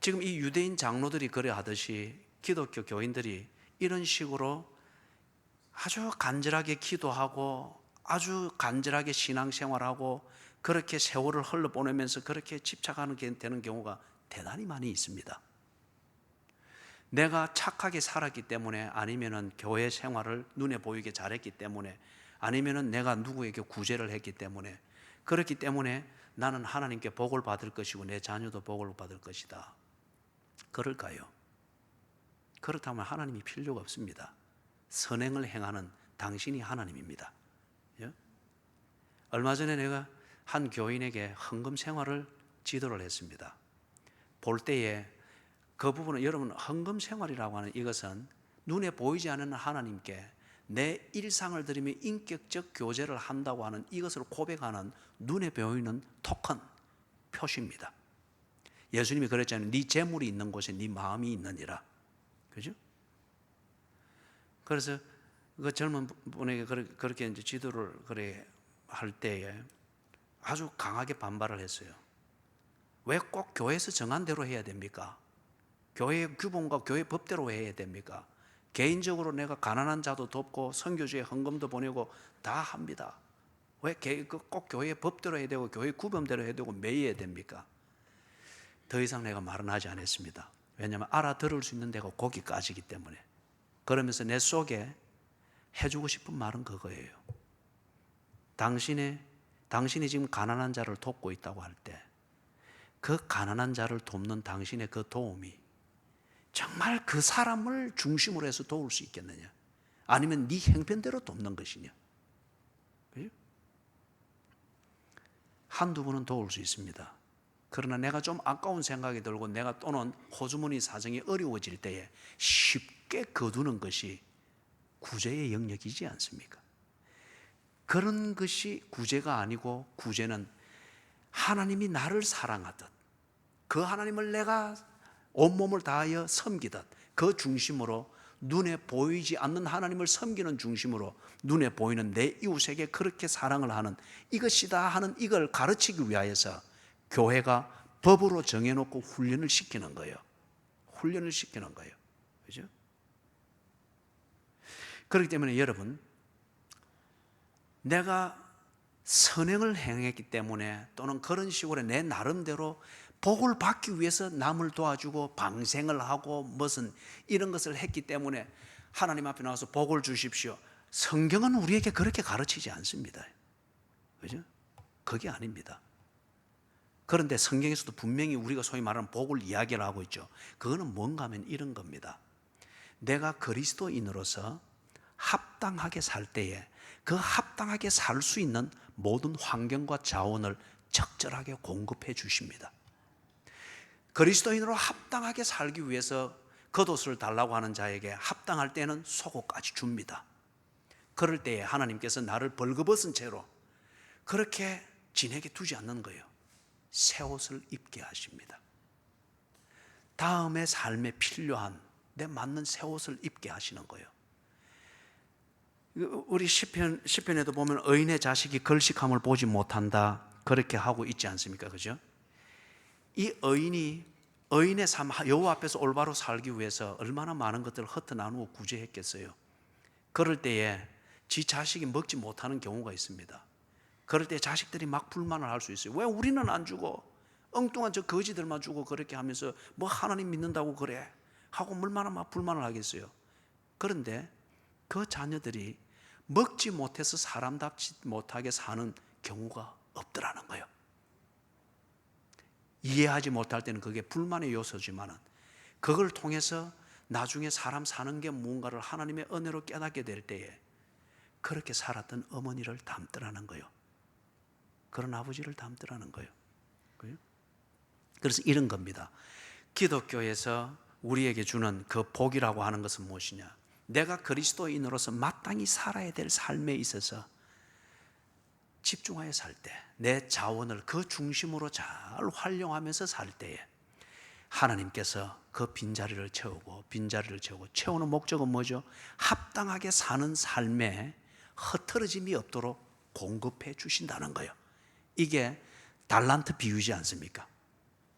지금 이 유대인 장로들이 그래 하듯이 기독교 교인들이 이런 식으로 아주 간절하게 기도하고 아주 간절하게 신앙생활하고 그렇게 세월을 흘러보내면서 그렇게 집착하는 게 되는 경우가 대단히 많이 있습니다. 내가 착하게 살았기 때문에, 아니면은 교회 생활을 눈에 보이게 잘했기 때문에, 아니면은 내가 누구에게 구제를 했기 때문에, 그렇기 때문에 나는 하나님께 복을 받을 것이고 내 자녀도 복을 받을 것이다. 그럴까요? 그렇다면 하나님이 필요가 없습니다. 선행을 행하는 당신이 하나님입니다. 예? 얼마 전에 내가 한 교인에게 헌금 생활을 지도를 했습니다. 볼 때에 그 부분은, 여러분, 헌금 생활이라고 하는 이것은 눈에 보이지 않는 하나님께 내 일상을 드리며 인격적 교제를 한다고 하는 이것을 고백하는 눈에 보이는 토큰, 표시입니다. 예수님이 그랬잖아요. 네 재물이 있는 곳에 네 마음이 있느니라. 그죠? 그래서 그 젊은 분에게 그렇게 이제 지도를 그래 할 때에 아주 강하게 반발을 했어요. 왜 꼭 교회에서 정한 대로 해야 됩니까? 교회 규범과 교회 법대로 해야 됩니까? 개인적으로 내가 가난한 자도 돕고 선교지에 헌금도 보내고 다 합니다. 왜 꼭 교회 법대로 해야 되고 교회 규범대로 해야 되고 매여야 됩니까? 더 이상 내가 말은 하지 않았습니다. 왜냐하면 알아들을 수 있는 데가 거기까지이기 때문에. 그러면서 내 속에 해주고 싶은 말은 그거예요. 당신이 지금 가난한 자를 돕고 있다고 할 때 그 가난한 자를 돕는 당신의 그 도움이 정말 그 사람을 중심으로 해서 도울 수 있겠느냐? 아니면 네 형편대로 돕는 것이냐? 그죠? 한두 분은 도울 수 있습니다. 그러나 내가 좀 아까운 생각이 들고 내가 또는 호주머니 사정이 어려워질 때에 쉽게 거두는 것이 구제의 영역이지 않습니까? 그런 것이 구제가 아니고, 구제는 하나님이 나를 사랑하듯 그 하나님을 내가 온몸을 다하여 섬기듯 그 중심으로, 눈에 보이지 않는 하나님을 섬기는 중심으로 눈에 보이는 내 이웃에게 그렇게 사랑을 하는 이것이다 하는 이걸 가르치기 위하여서 교회가 법으로 정해놓고 훈련을 시키는 거예요. 훈련을 시키는 거예요. 그죠? 그렇기 때문에 여러분, 내가 선행을 행했기 때문에, 또는 그런 식으로 내 나름대로 복을 받기 위해서 남을 도와주고 방생을 하고 무슨 이런 것을 했기 때문에 하나님 앞에 나와서 복을 주십시오. 성경은 우리에게 그렇게 가르치지 않습니다. 그죠? 그게 아닙니다. 그런데 성경에서도 분명히 우리가 소위 말하는 복을 이야기를 하고 있죠. 그거는 뭔가 하면 이런 겁니다. 내가 그리스도인으로서 합당하게 살 때에 그 합당하게 살 수 있는 모든 환경과 자원을 적절하게 공급해 주십니다. 그리스도인으로 합당하게 살기 위해서 겉옷을 달라고 하는 자에게 합당할 때는 속옷까지 줍니다. 그럴 때에 하나님께서 나를 벌거벗은 채로 그렇게 지내게 두지 않는 거예요. 새 옷을 입게 하십니다. 다음의 삶에 필요한 내 맞는 새 옷을 입게 하시는 거예요. 우리 시편에도 보면 의인의 자식이 걸식함을 보지 못한다 그렇게 하고 있지 않습니까? 그죠? 이 의인의 삶, 여호와 앞에서 올바로 살기 위해서 얼마나 많은 것들을 흩어나누고 구제했겠어요. 그럴 때에 지 자식이 먹지 못하는 경우가 있습니다. 그럴 때 자식들이 막 불만을 할 수 있어요. 왜 우리는 안 주고 엉뚱한 저 거지들만 주고 그렇게 하면서 뭐 하나님 믿는다고 그래 하고 얼마나 막 불만을 하겠어요. 그런데 그 자녀들이 먹지 못해서 사람답지 못하게 사는 경우가 없더라는 거예요. 이해하지 못할 때는 그게 불만의 요소지만은 그걸 통해서 나중에 사람 사는 게 뭔가를 하나님의 은혜로 깨닫게 될 때에 그렇게 살았던 어머니를 닮더라는 거예요. 그런 아버지를 닮더라는 거예요. 그래서 이런 겁니다. 기독교에서 우리에게 주는 그 복이라고 하는 것은 무엇이냐? 내가 그리스도인으로서 마땅히 살아야 될 삶에 있어서 집중하여 살 때, 내 자원을 그 중심으로 잘 활용하면서 살 때에 하나님께서 그 빈자리를 채우고 채우는 목적은 뭐죠? 합당하게 사는 삶에 흐트러짐이 없도록 공급해 주신다는 거예요. 이게 달란트 비유지 않습니까?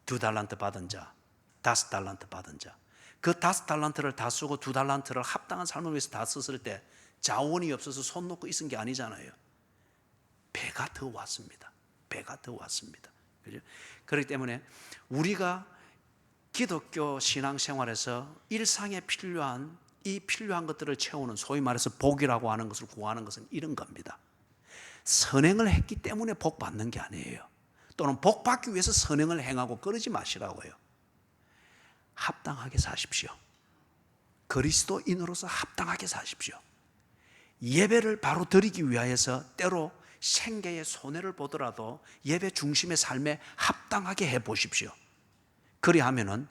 2달란트 받은 자, 5달란트 받은 자, 그 5달란트를 다 쓰고 2달란트를 합당한 삶을 위해서 다 썼을 때 자원이 없어서 손 놓고 있은 게 아니잖아요. 배가 더 왔습니다. 배가 더 왔습니다. 그죠? 그렇기 때문에 우리가 기독교 신앙생활에서 일상에 필요한 이 필요한 것들을 채우는, 소위 말해서 복이라고 하는 것을 구하는 것은 이런 겁니다. 선행을 했기 때문에 복 받는 게 아니에요. 또는 복 받기 위해서 선행을 행하고 그러지 마시라고요. 합당하게 사십시오. 그리스도인으로서 합당하게 사십시오. 예배를 바로 드리기 위하여서 때로 생계의 손해를 보더라도 예배 중심의 삶에 합당하게 해보십시오. 그리하면은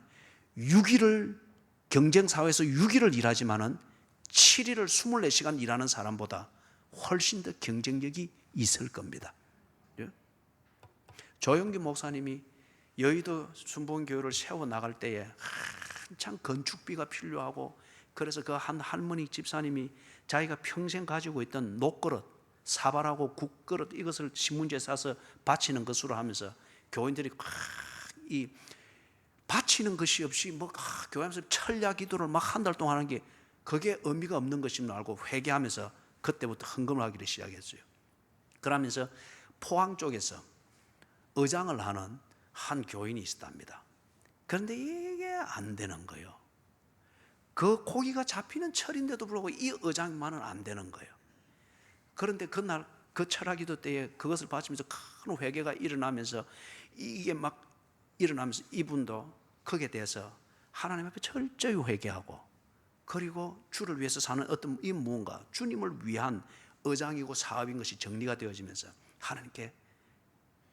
6일을 경쟁사회에서 6일을 일하지만은 7일을 24시간 일하는 사람보다 훨씬 더 경쟁력이 있을 겁니다. 조영기 목사님이 여의도 순복음교회를 세워나갈 때에 한참 건축비가 필요하고, 그래서 그 한 할머니 집사님이 자기가 평생 가지고 있던 녹그릇, 사발하고 국그릇, 이것을 신문지에 싸서 바치는 것으로 하면서 교인들이 이 바치는 것이 없이 교회에서 철야 기도를 막 한 달 동안 하는 게 그게 의미가 없는 것인 줄 알고 회개하면서 그때부터 헌금을 하기를 시작했어요. 그러면서 포항 쪽에서 의장을 하는 한 교인이 있었답니다. 그런데 이게 안 되는 거예요. 그 고기가 잡히는 철인데도 불구하고 이 의장만은 안 되는 거예요. 그런데 그날 그 철야기도 때에 그것을 바치면서 큰 회개가 일어나면서 이게 막 일어나면서 이분도 거기에 대해서 하나님 앞에 철저히 회개하고, 그리고 주를 위해서 사는 어떤 이 무언가 주님을 위한 의장이고 사업인 것이 정리가 되어지면서 하나님께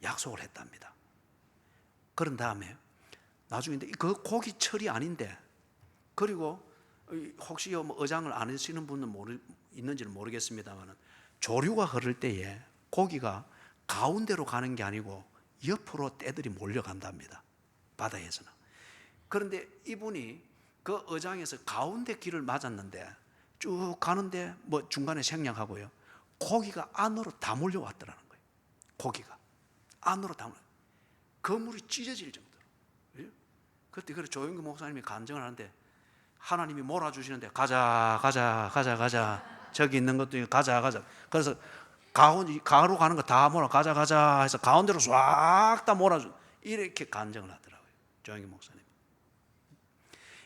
약속을 했답니다. 그런 다음에 나중에 그 고기 철이 아닌데, 그리고 혹시 뭐 의장을 안 하시는 분은 있는지는 모르겠습니다만 조류가 흐를 때에 고기가 가운데로 가는 게 아니고 옆으로 떼들이 몰려간답니다. 바다에서는. 그런데 이분이 그 의장에서 가운데 길을 맞았는데 쭉 가는데 뭐 중간에 생략하고요, 고기가 안으로 다 몰려왔더라는 거예요. 고기가 안으로 다 몰려, 그물이 찢어질 정도로. 그때 그래 조영규 목사님이 간증을 하는데 하나님이 몰아주시는데 가자 저기 있는 것도 가자. 그래서 가로 가는 거 다 가자 해서 가운데로 싹 다 몰아주, 이렇게 간증을 하더라고요, 조영규 목사님.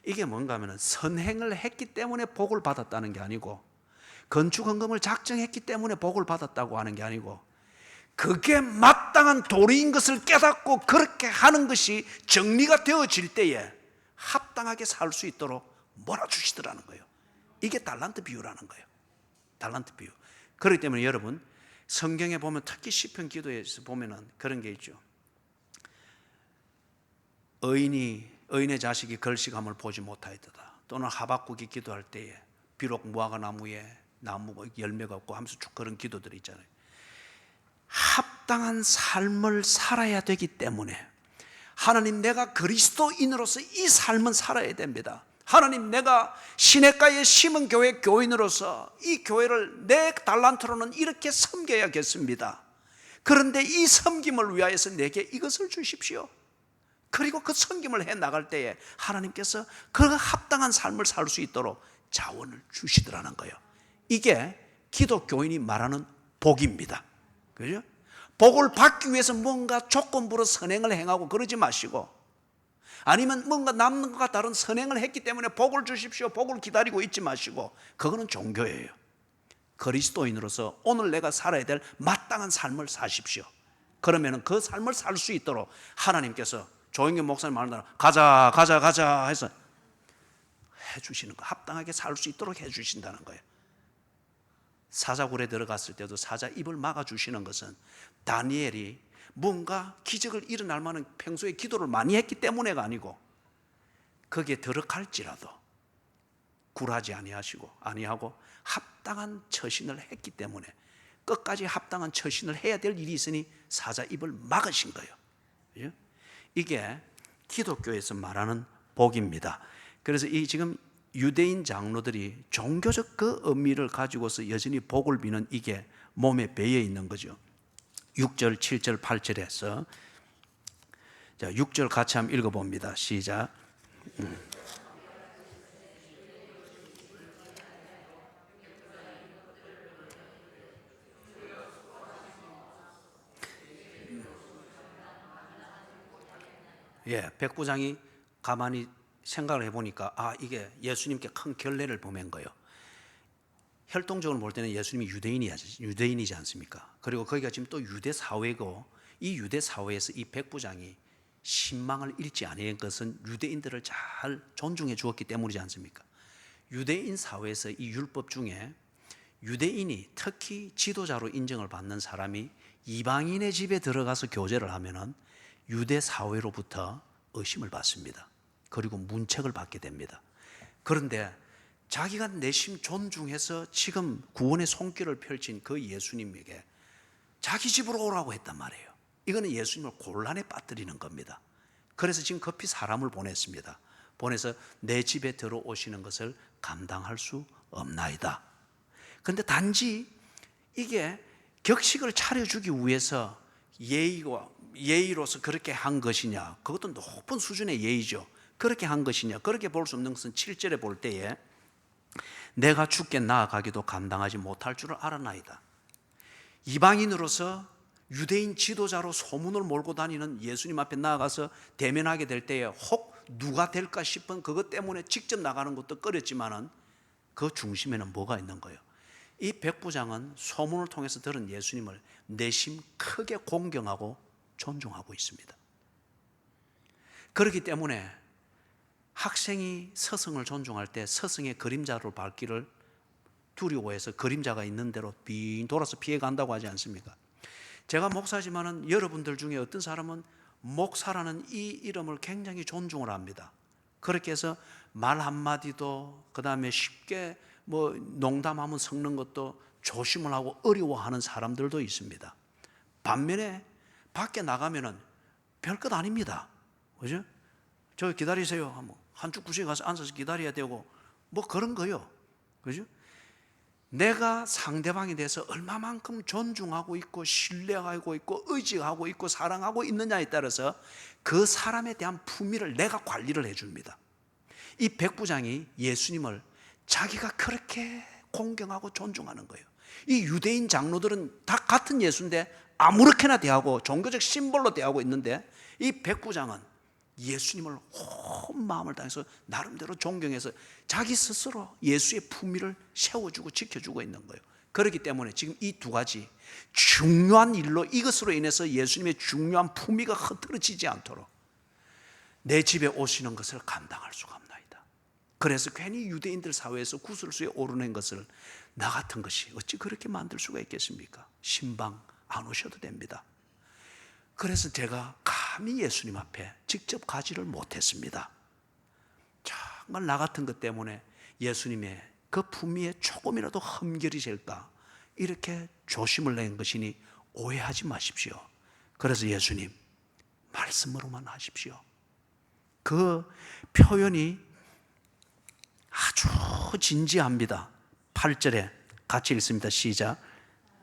이게 뭔가 하면 선행을 했기 때문에 복을 받았다는 게 아니고, 건축헌금을 작정했기 때문에 복을 받았다고 하는 게 아니고, 그게 마땅한 도리인 것을 깨닫고 그렇게 하는 것이 정리가 되어질 때에 합당하게 살 수 있도록 몰아주시더라는 거예요. 이게 달란트 비유라는 거예요. 달란트 비유. 그렇기 때문에 여러분, 성경에 보면 특히 시편 기도에서 보면은 그런 게 있죠. 의인의 자식이 걸식함을 보지 못하였다. 또는 하박국이 기도할 때에 비록 무화과 나무에 열매가 없고 하면서 쭉 그런 기도들이 있잖아요. 합당한 삶을 살아야 되기 때문에 하나님, 내가 그리스도인으로서 이 삶은 살아야 됩니다. 하나님, 내가 시냇가에 심은 교회 교인으로서 이 교회를 내 달란트로는 이렇게 섬겨야겠습니다. 그런데 이 섬김을 위하여서 내게 이것을 주십시오. 그리고 그 섬김을 해 나갈 때에 하나님께서 그 합당한 삶을 살 수 있도록 자원을 주시더라는 거예요. 이게 기독교인이 말하는 복입니다. 그죠? 복을 받기 위해서 뭔가 조건부로 선행을 행하고 그러지 마시고, 아니면 뭔가 남는 것과 다른 선행을 했기 때문에 복을 주십시오, 복을 기다리고 있지 마시고, 그거는 종교예요. 그리스도인으로서 오늘 내가 살아야 될 마땅한 삶을 사십시오. 그러면 그 삶을 살 수 있도록 하나님께서 조영규 목사님 말하는 대로 가자 해서 해주시는 거, 합당하게 살 수 있도록 해주신다는 거예요. 사자굴에 들어갔을 때도 사자 입을 막아주시는 것은 다니엘이 뭔가 기적을 일어날 만한 평소에 기도를 많이 했기 때문에가 아니고, 거기에 들어갈지라도 굴하지 아니하고 합당한 처신을 했기 때문에, 끝까지 합당한 처신을 해야 될 일이 있으니 사자 입을 막으신 거예요. 이게 기독교에서 말하는 복입니다. 그래서 이 지금 유대인 장로들이 종교적 그 의미를 가지고서 여전히 복을 비는 이게 몸에 배어 있는 거죠. 6절, 7절, 8절에서 자, 6절 같이 한번 읽어봅니다. 시작. 예, 백부장이 가만히 생각을 해보니까 이게 예수님께 큰 결례를 범한 거예요. 혈통적으로 볼 때는 예수님이 유대인이지 않습니까? 그리고 거기가 지금 또 유대 사회고, 이 유대 사회에서 이 백부장이 신망을 잃지 않은 것은 유대인들을 잘 존중해 주었기 때문이지 않습니까? 유대인 사회에서 이 율법 중에 유대인이 특히 지도자로 인정을 받는 사람이 이방인의 집에 들어가서 교제를 하면은 유대 사회로부터 의심을 받습니다. 그리고 문책을 받게 됩니다. 그런데 자기가 내심 존중해서 지금 구원의 손길을 펼친 그 예수님에게 자기 집으로 오라고 했단 말이에요. 이거는 예수님을 곤란에 빠뜨리는 겁니다. 그래서 지금 급히 사람을 보냈습니다. 보내서 내 집에 들어오시는 것을 감당할 수 없나이다. 그런데 단지 이게 격식을 차려주기 위해서 예의로서 그렇게 한 것이냐, 그것도 높은 수준의 예의죠. 그렇게 한 것이냐, 그렇게 볼 수 없는 것은 7절에 볼 때에 내가 죽게 나아가기도 감당하지 못할 줄을 알았나이다. 이방인으로서 유대인 지도자로 소문을 몰고 다니는 예수님 앞에 나아가서 대면하게 될 때에 혹 누가 될까 싶은 그것 때문에 직접 나가는 것도 꺼렸지만은 그 중심에는 뭐가 있는 거예요? 이 백부장은 소문을 통해서 들은 예수님을 내심 크게 공경하고 존중하고 있습니다. 그렇기 때문에 학생이 스승을 존중할 때 스승의 그림자로 밟기를 두려워해서 그림자가 있는 대로 빙 돌아서 피해간다고 하지 않습니까? 제가 목사지만은 여러분들 중에 어떤 사람은 목사라는 이 이름을 굉장히 존중을 합니다. 그렇게 해서 말 한마디도, 그 다음에 쉽게 농담하면 섞는 것도 조심을 하고 어려워하는 사람들도 있습니다. 반면에 밖에 나가면은 별것 아닙니다. 그죠? 저 기다리세요. 한쪽 구석에 가서 앉아서 기다려야 되고, 그런 거요. 그죠? 내가 상대방에 대해서 얼마만큼 존중하고 있고, 신뢰하고 있고, 의지하고 있고, 사랑하고 있느냐에 따라서 그 사람에 대한 품위를 내가 관리를 해줍니다. 이 백부장이 예수님을 자기가 그렇게 공경하고 존중하는 거예요. 이 유대인 장로들은 다 같은 예수인데 아무렇게나 대하고 종교적 심볼로 대하고 있는데, 이 백부장은 예수님을 온 마음을 다해서 나름대로 존경해서 자기 스스로 예수의 품위를 세워주고 지켜주고 있는 거예요. 그렇기 때문에 지금 이 두 가지 중요한 일로, 이것으로 인해서 예수님의 중요한 품위가 흐트러지지 않도록 내 집에 오시는 것을 감당할 수가 없나이다. 그래서 괜히 유대인들 사회에서 구설수에 오르는 것을 나 같은 것이 어찌 그렇게 만들 수가 있겠습니까? 신방 안 오셔도 됩니다. 그래서 제가 감히 예수님 앞에 직접 가지를 못했습니다. 정말 나 같은 것 때문에 예수님의 그 품위에 조금이라도 흠결이 될까, 이렇게 조심을 낸 것이니 오해하지 마십시오. 그래서 예수님 말씀으로만 하십시오. 그 표현이 아주 진지합니다. 8절에 같이 읽습니다. 시작.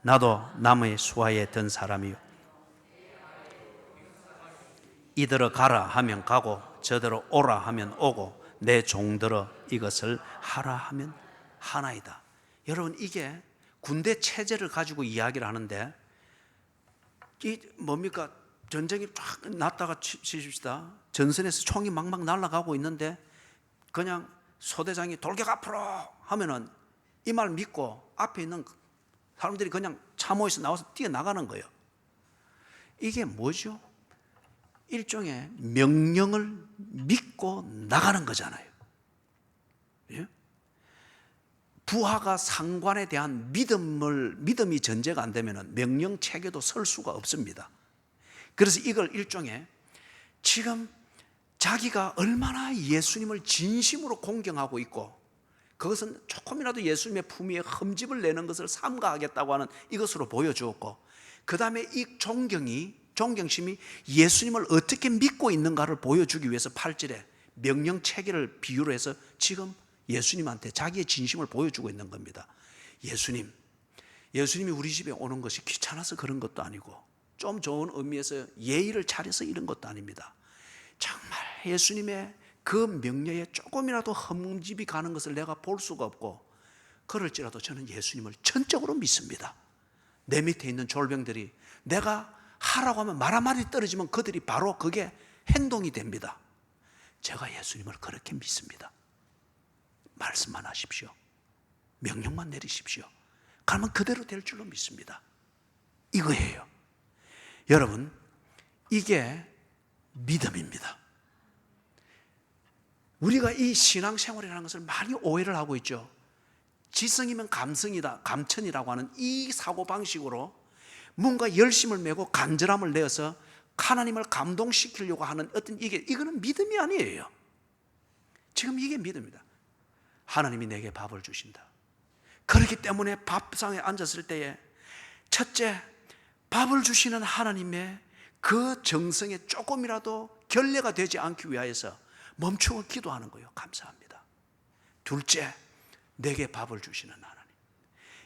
나도 나무의 수하에 든 사람이요, 이들어 가라 하면 가고 저들어 오라 하면 오고 내 종들어 이것을 하라 하면 하나이다. 여러분, 이게 군대 체제를 가지고 이야기를 하는데, 이 뭡니까? 전쟁이 쫙 났다가 치십시다. 전선에서 총이 막막 날아가고 있는데 그냥 소대장이 돌격 앞으로 하면은 이 말 믿고 앞에 있는 사람들이 그냥 참호에서 나와서 뛰어나가는 거예요. 이게 뭐죠? 일종의 명령을 믿고 나가는 거잖아요. 예? 부하가 상관에 대한 믿음이 전제가 안 되면 명령 체계도 설 수가 없습니다. 그래서 이걸 일종의, 지금 자기가 얼마나 예수님을 진심으로 공경하고 있고 그것은 조금이라도 예수님의 품위에 흠집을 내는 것을 삼가하겠다고 하는 이것으로 보여주었고, 그 다음에 이 존경심이 예수님을 어떻게 믿고 있는가를 보여주기 위해서 8절에 명령 체계를 비유로 해서 지금 예수님한테 자기의 진심을 보여주고 있는 겁니다. 예수님이 우리 집에 오는 것이 귀찮아서 그런 것도 아니고 좀 좋은 의미에서 예의를 차려서 이런 것도 아닙니다. 정말 예수님의 그 명령에 조금이라도 흠집이 가는 것을 내가 볼 수가 없고, 그럴지라도 저는 예수님을 전적으로 믿습니다. 내 밑에 있는 졸병들이 내가 하라고 하면 말 한마디 떨어지면 그들이 바로 그게 행동이 됩니다. 제가 예수님을 그렇게 믿습니다. 말씀만 하십시오. 명령만 내리십시오. 그러면 그대로 될 줄로 믿습니다. 이거예요. 여러분, 이게 믿음입니다. 우리가 이 신앙생활이라는 것을 많이 오해를 하고 있죠. 지성이면 감성이다, 감천이라고 하는 이 사고방식으로 뭔가 열심을 내고 간절함을 내어서 하나님을 감동시키려고 하는 어떤 이거는 믿음이 아니에요. 지금 이게 믿음이다. 하나님이 내게 밥을 주신다. 그렇기 때문에 밥상에 앉았을 때에 첫째, 밥을 주시는 하나님의 그 정성에 조금이라도 결례가 되지 않기 위하여서 멈추고 기도하는 거예요. 감사합니다. 둘째, 내게 밥을 주시는 하나님.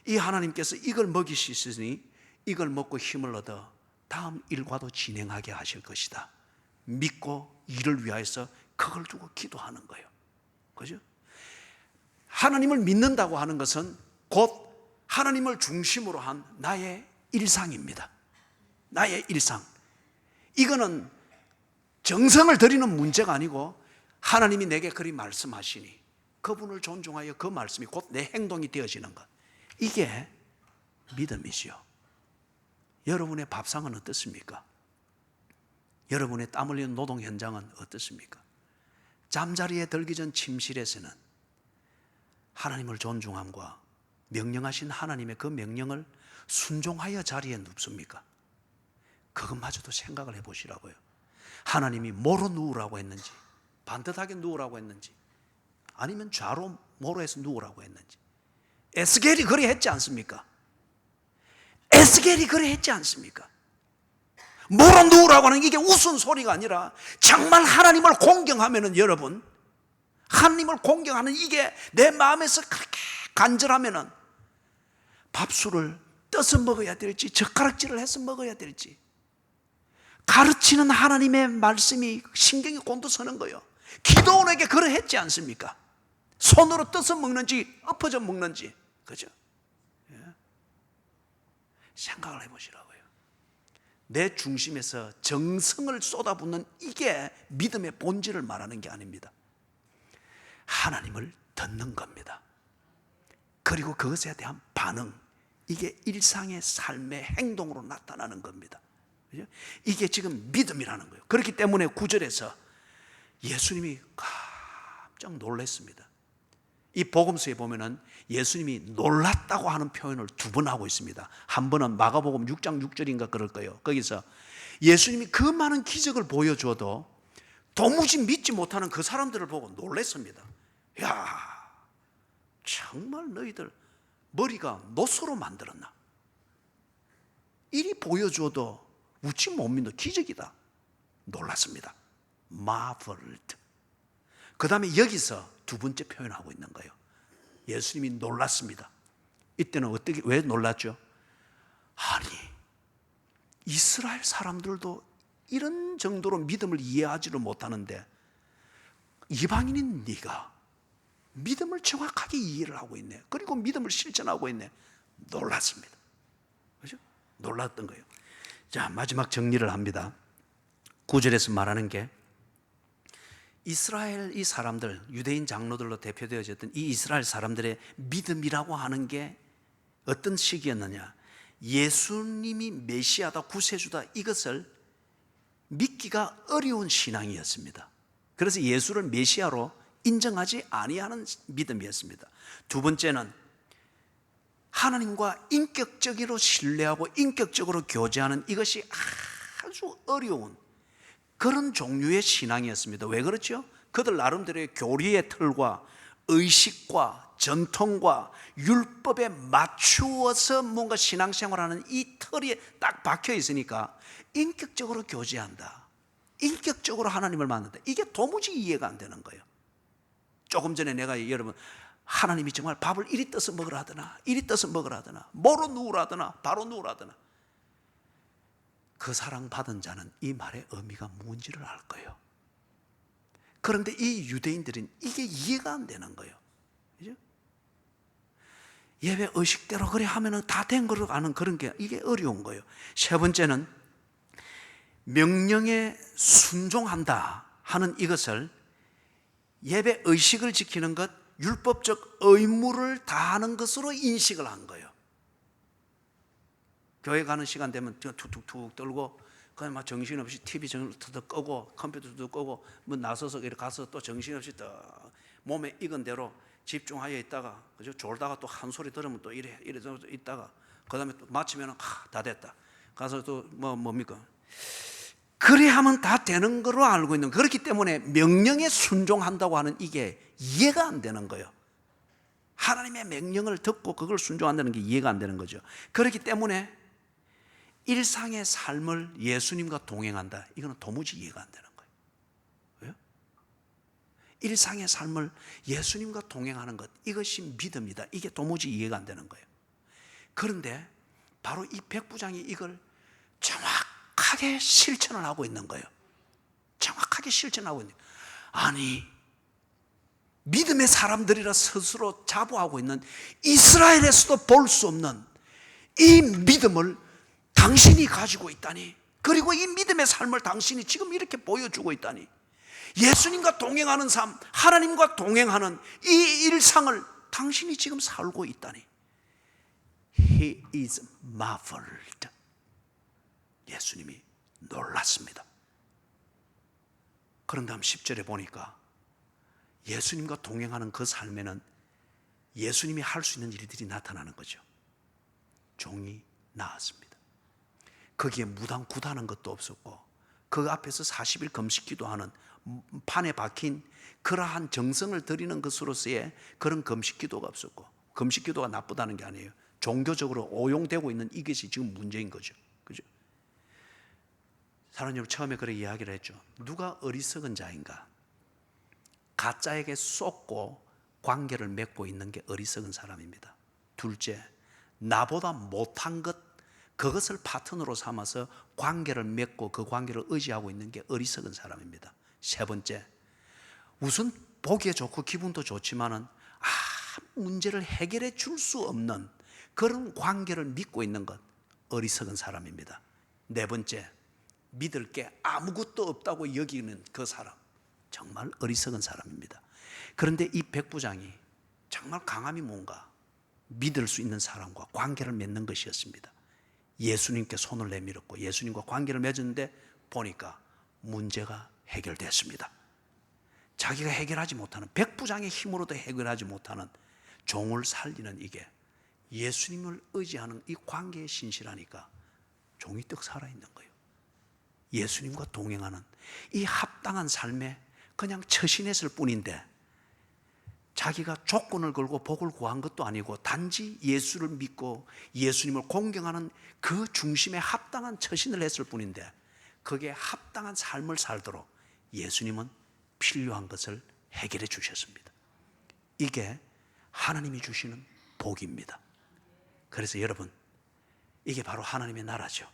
이 하나님께서 이걸 먹이시으니 이걸 먹고 힘을 얻어 다음 일과도 진행하게 하실 것이다. 믿고 이를 위하여서 그걸 두고 기도하는 거예요. 그죠? 하나님을 믿는다고 하는 것은 곧 하나님을 중심으로 한 나의 일상입니다. 나의 일상. 이거는 정성을 들이는 문제가 아니고 하나님이 내게 그리 말씀하시니 그분을 존중하여 그 말씀이 곧 내 행동이 되어지는 것. 이게 믿음이지요. 여러분의 밥상은 어떻습니까? 여러분의 땀 흘리는 노동 현장은 어떻습니까? 잠자리에 들기 전 침실에서는 하나님을 존중함과 명령하신 하나님의 그 명령을 순종하여 자리에 눕습니까? 그것마저도 생각을 해보시라고요. 하나님이 뭐로 누우라고 했는지, 반듯하게 누우라고 했는지, 아니면 좌로 뭐로 해서 누우라고 했는지. 에스겔이 그래 했지 않습니까? 에스겔이 그래 했지 않습니까? 뭐로 누우라고 하는 이게 웃음소리가 아니라 정말 하나님을 공경하면은, 여러분, 하나님을 공경하는 이게 내 마음에서 그렇게 간절하면은 밥술을 떠서 먹어야 될지 젓가락질을 해서 먹어야 될지 가르치는 하나님의 말씀이 신경이 곤두서는 거예요. 기도원에게 그래 했지 않습니까? 손으로 떠서 먹는지 엎어져 먹는지. 그죠? 예. 생각을 해보시라고요. 내 중심에서 정성을 쏟아붓는 이게 믿음의 본질을 말하는 게 아닙니다. 하나님을 듣는 겁니다. 그리고 그것에 대한 반응, 이게 일상의 삶의 행동으로 나타나는 겁니다. 그죠? 이게 지금 믿음이라는 거예요. 그렇기 때문에 9절에서 예수님이 깜짝 놀랐습니다. 이 복음서에 보면은 예수님이 놀랐다고 하는 표현을 2번 하고 있습니다. 한 번은 마가복음 6장 6절인가 그럴 거예요. 거기서 예수님이 그 많은 기적을 보여줘도 도무지 믿지 못하는 그 사람들을 보고 놀랐습니다. 야, 정말 너희들 머리가 노소로 만들었나? 이리 보여줘도 우치 못 믿는 기적이다. 놀랐습니다. marveled. 그 다음에 여기서 2번째 표현하고 있는 거예요. 예수님이 놀랐습니다. 이때는 어떻게, 왜 놀랐죠? 아니, 이스라엘 사람들도 이런 정도로 믿음을 이해하지를 못하는데 이방인인 네가 믿음을 정확하게 이해를 하고 있네. 그리고 믿음을 실천하고 있네. 놀랐습니다. 그죠? 놀랐던 거예요. 자, 마지막 정리를 합니다. 9절에서 말하는 게 이스라엘 이 사람들, 유대인 장로들로 대표되어졌던 이 이스라엘 사람들의 믿음이라고 하는 게 어떤 시기였느냐? 예수님이 메시아다, 구세주다, 이것을 믿기가 어려운 신앙이었습니다. 그래서 예수를 메시아로 인정하지 아니하는 믿음이었습니다. 2번째는 하나님과 인격적으로 신뢰하고 인격적으로 교제하는 이것이 아주 어려운 그런 종류의 신앙이었습니다. 왜 그렇죠? 그들 나름대로의 교리의 틀과 의식과 전통과 율법에 맞추어서 뭔가 신앙생활하는 이 틀이 딱 박혀 있으니까 인격적으로 교제한다, 인격적으로 하나님을 만난다, 이게 도무지 이해가 안 되는 거예요. 조금 전에 내가 여러분, 하나님이 정말 밥을 이리 떠서 먹으라 하더나, 이리 떠서 먹으라 하더나, 뭐로 누우라 하더나, 바로 누우라 하더나, 그 사랑받은 자는 이 말의 의미가 뭔지를 알 거예요. 그런데 이 유대인들은 이게 이해가 안 되는 거예요. 그죠? 예배 의식대로 그래 하면은 다 된 거로 아는 그런 게 이게 어려운 거예요. 세 번째는 명령에 순종한다 하는 이것을 예배 의식을 지키는 것, 율법적 의무를 다하는 것으로 인식을 한 거예요. 교회 가는 시간 되면 툭툭툭 떨고 그냥 막 정신없이 TV 더 끄고 컴퓨터도 끄고 뭐 나서서 이렇게 가서 또 정신없이 또 몸에 익은 대로 집중하여 있다가 그죠? 졸다가 또 한 소리 들으면 또 이래 있다가 그다음에 또 마치면은 다 됐다. 가서 또 뭡니까? 그래 하면 다 되는 거로 알고 있는, 그렇기 때문에 명령에 순종한다고 하는 이게 이해가 안 되는 거예요. 하나님의 명령을 듣고 그걸 순종한다는 게 이해가 안 되는 거죠. 그렇기 때문에 일상의 삶을 예수님과 동행한다, 이거는 도무지 이해가 안 되는 거예요. 왜요? 일상의 삶을 예수님과 동행하는 것, 이것이 믿음이다, 이게 도무지 이해가 안 되는 거예요. 그런데 바로 이 백부장이 이걸 정확하게 실천을 하고 있는 거예요. 정확하게 실천하고 있는 거예요. 아니, 믿음의 사람들이라 스스로 자부하고 있는 이스라엘에서도 볼 수 없는 이 믿음을 당신이 가지고 있다니, 그리고 이 믿음의 삶을 당신이 지금 이렇게 보여주고 있다니, 예수님과 동행하는 삶, 하나님과 동행하는 이 일상을 당신이 지금 살고 있다니, He is marveled. 예수님이 놀랐습니다. 그런 다음 10절에 보니까 예수님과 동행하는 그 삶에는 예수님이 할 수 있는 일들이 나타나는 거죠. 종이 나았습니다. 거기에 무당 굿하는 것도 없었고, 그 앞에서 40일 금식 기도하는 판에 박힌 그러한 정성을 드리는 것으로서의 그런 금식 기도가 없었고, 금식 기도가 나쁘다는 게 아니에요. 종교적으로 오용되고 있는 이것이 지금 문제인 거죠. 그죠? 사랑하는 여러분, 처음에 그렇게 이야기를 했죠. 누가 어리석은 자인가? 가짜에게 쏟고 관계를 맺고 있는 게 어리석은 사람입니다. 둘째, 나보다 못한 것, 그것을 파트너로 삼아서 관계를 맺고 그 관계를 의지하고 있는 게 어리석은 사람입니다. 세 번째, 우선 보기에 좋고 기분도 좋지만은 문제를 해결해 줄 수 없는 그런 관계를 믿고 있는 것, 어리석은 사람입니다. 네 번째, 믿을 게 아무것도 없다고 여기는 그 사람, 정말 어리석은 사람입니다. 그런데 이 백부장이 정말 강함이 뭔가, 믿을 수 있는 사람과 관계를 맺는 것이었습니다. 예수님께 손을 내밀었고 예수님과 관계를 맺었는데 보니까 문제가 해결됐습니다. 자기가 해결하지 못하는, 백부장의 힘으로도 해결하지 못하는 종을 살리는 이게 예수님을 의지하는 이 관계에 신실하니까 종이 떡 살아있는 거예요. 예수님과 동행하는 이 합당한 삶에 그냥 처신했을 뿐인데, 자기가 조건을 걸고 복을 구한 것도 아니고 단지 예수를 믿고 예수님을 공경하는 그 중심에 합당한 처신을 했을 뿐인데, 거기에 합당한 삶을 살도록 예수님은 필요한 것을 해결해 주셨습니다. 이게 하나님이 주시는 복입니다. 그래서 여러분, 이게 바로 하나님의 나라죠.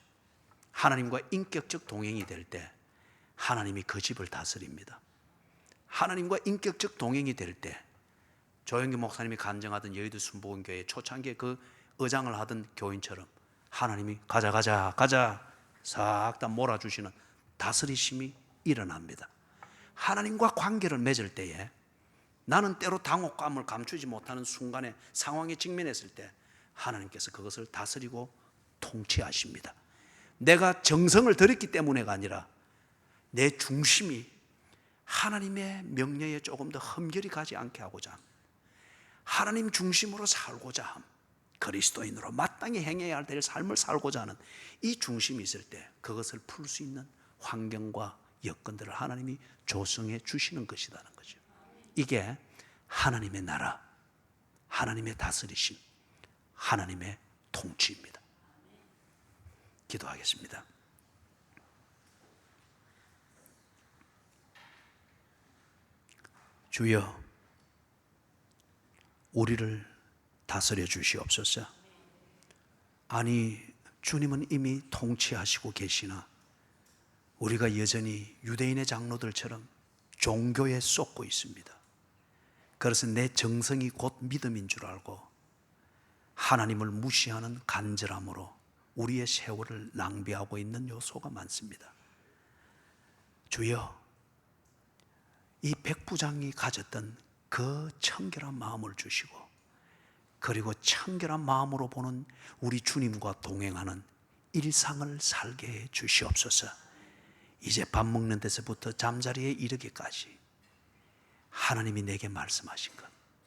하나님과 인격적 동행이 될 때 하나님이 그 집을 다스립니다. 하나님과 인격적 동행이 될 때, 조영기 목사님이 간증하던 여의도 순복음교회 초창기에 그 의장을 하던 교인처럼 하나님이 가자 싹 다 몰아주시는 다스리심이 일어납니다. 하나님과 관계를 맺을 때에 나는 때로 당혹감을 감추지 못하는 순간에 상황에 직면했을 때 하나님께서 그것을 다스리고 통치하십니다. 내가 정성을 들였기 때문에가 아니라 내 중심이 하나님의 명령에 조금 더 흠결이 가지 않게 하고자 함, 하나님 중심으로 살고자 함, 그리스도인으로 마땅히 행해야 될 삶을 살고자 하는 이 중심이 있을 때 그것을 풀 수 있는 환경과 여건들을 하나님이 조성해 주시는 것이라는 거죠. 이게 하나님의 나라, 하나님의 다스리심, 하나님의 통치입니다. 기도하겠습니다. 주여, 우리를 다스려 주시옵소서. 아니, 주님은 이미 통치하시고 계시나 우리가 여전히 유대인의 장로들처럼 종교에 쏟고 있습니다. 그래서 내 정성이 곧 믿음인 줄 알고 하나님을 무시하는 간절함으로 우리의 세월을 낭비하고 있는 요소가 많습니다. 주여, 이 백부장이 가졌던 그 청결한 마음을 주시고, 그리고 청결한 마음으로 보는 우리 주님과 동행하는 일상을 살게 해 주시옵소서. 이제 밥 먹는 데서부터 잠자리에 이르기까지 하나님이 내게 말씀하신 것,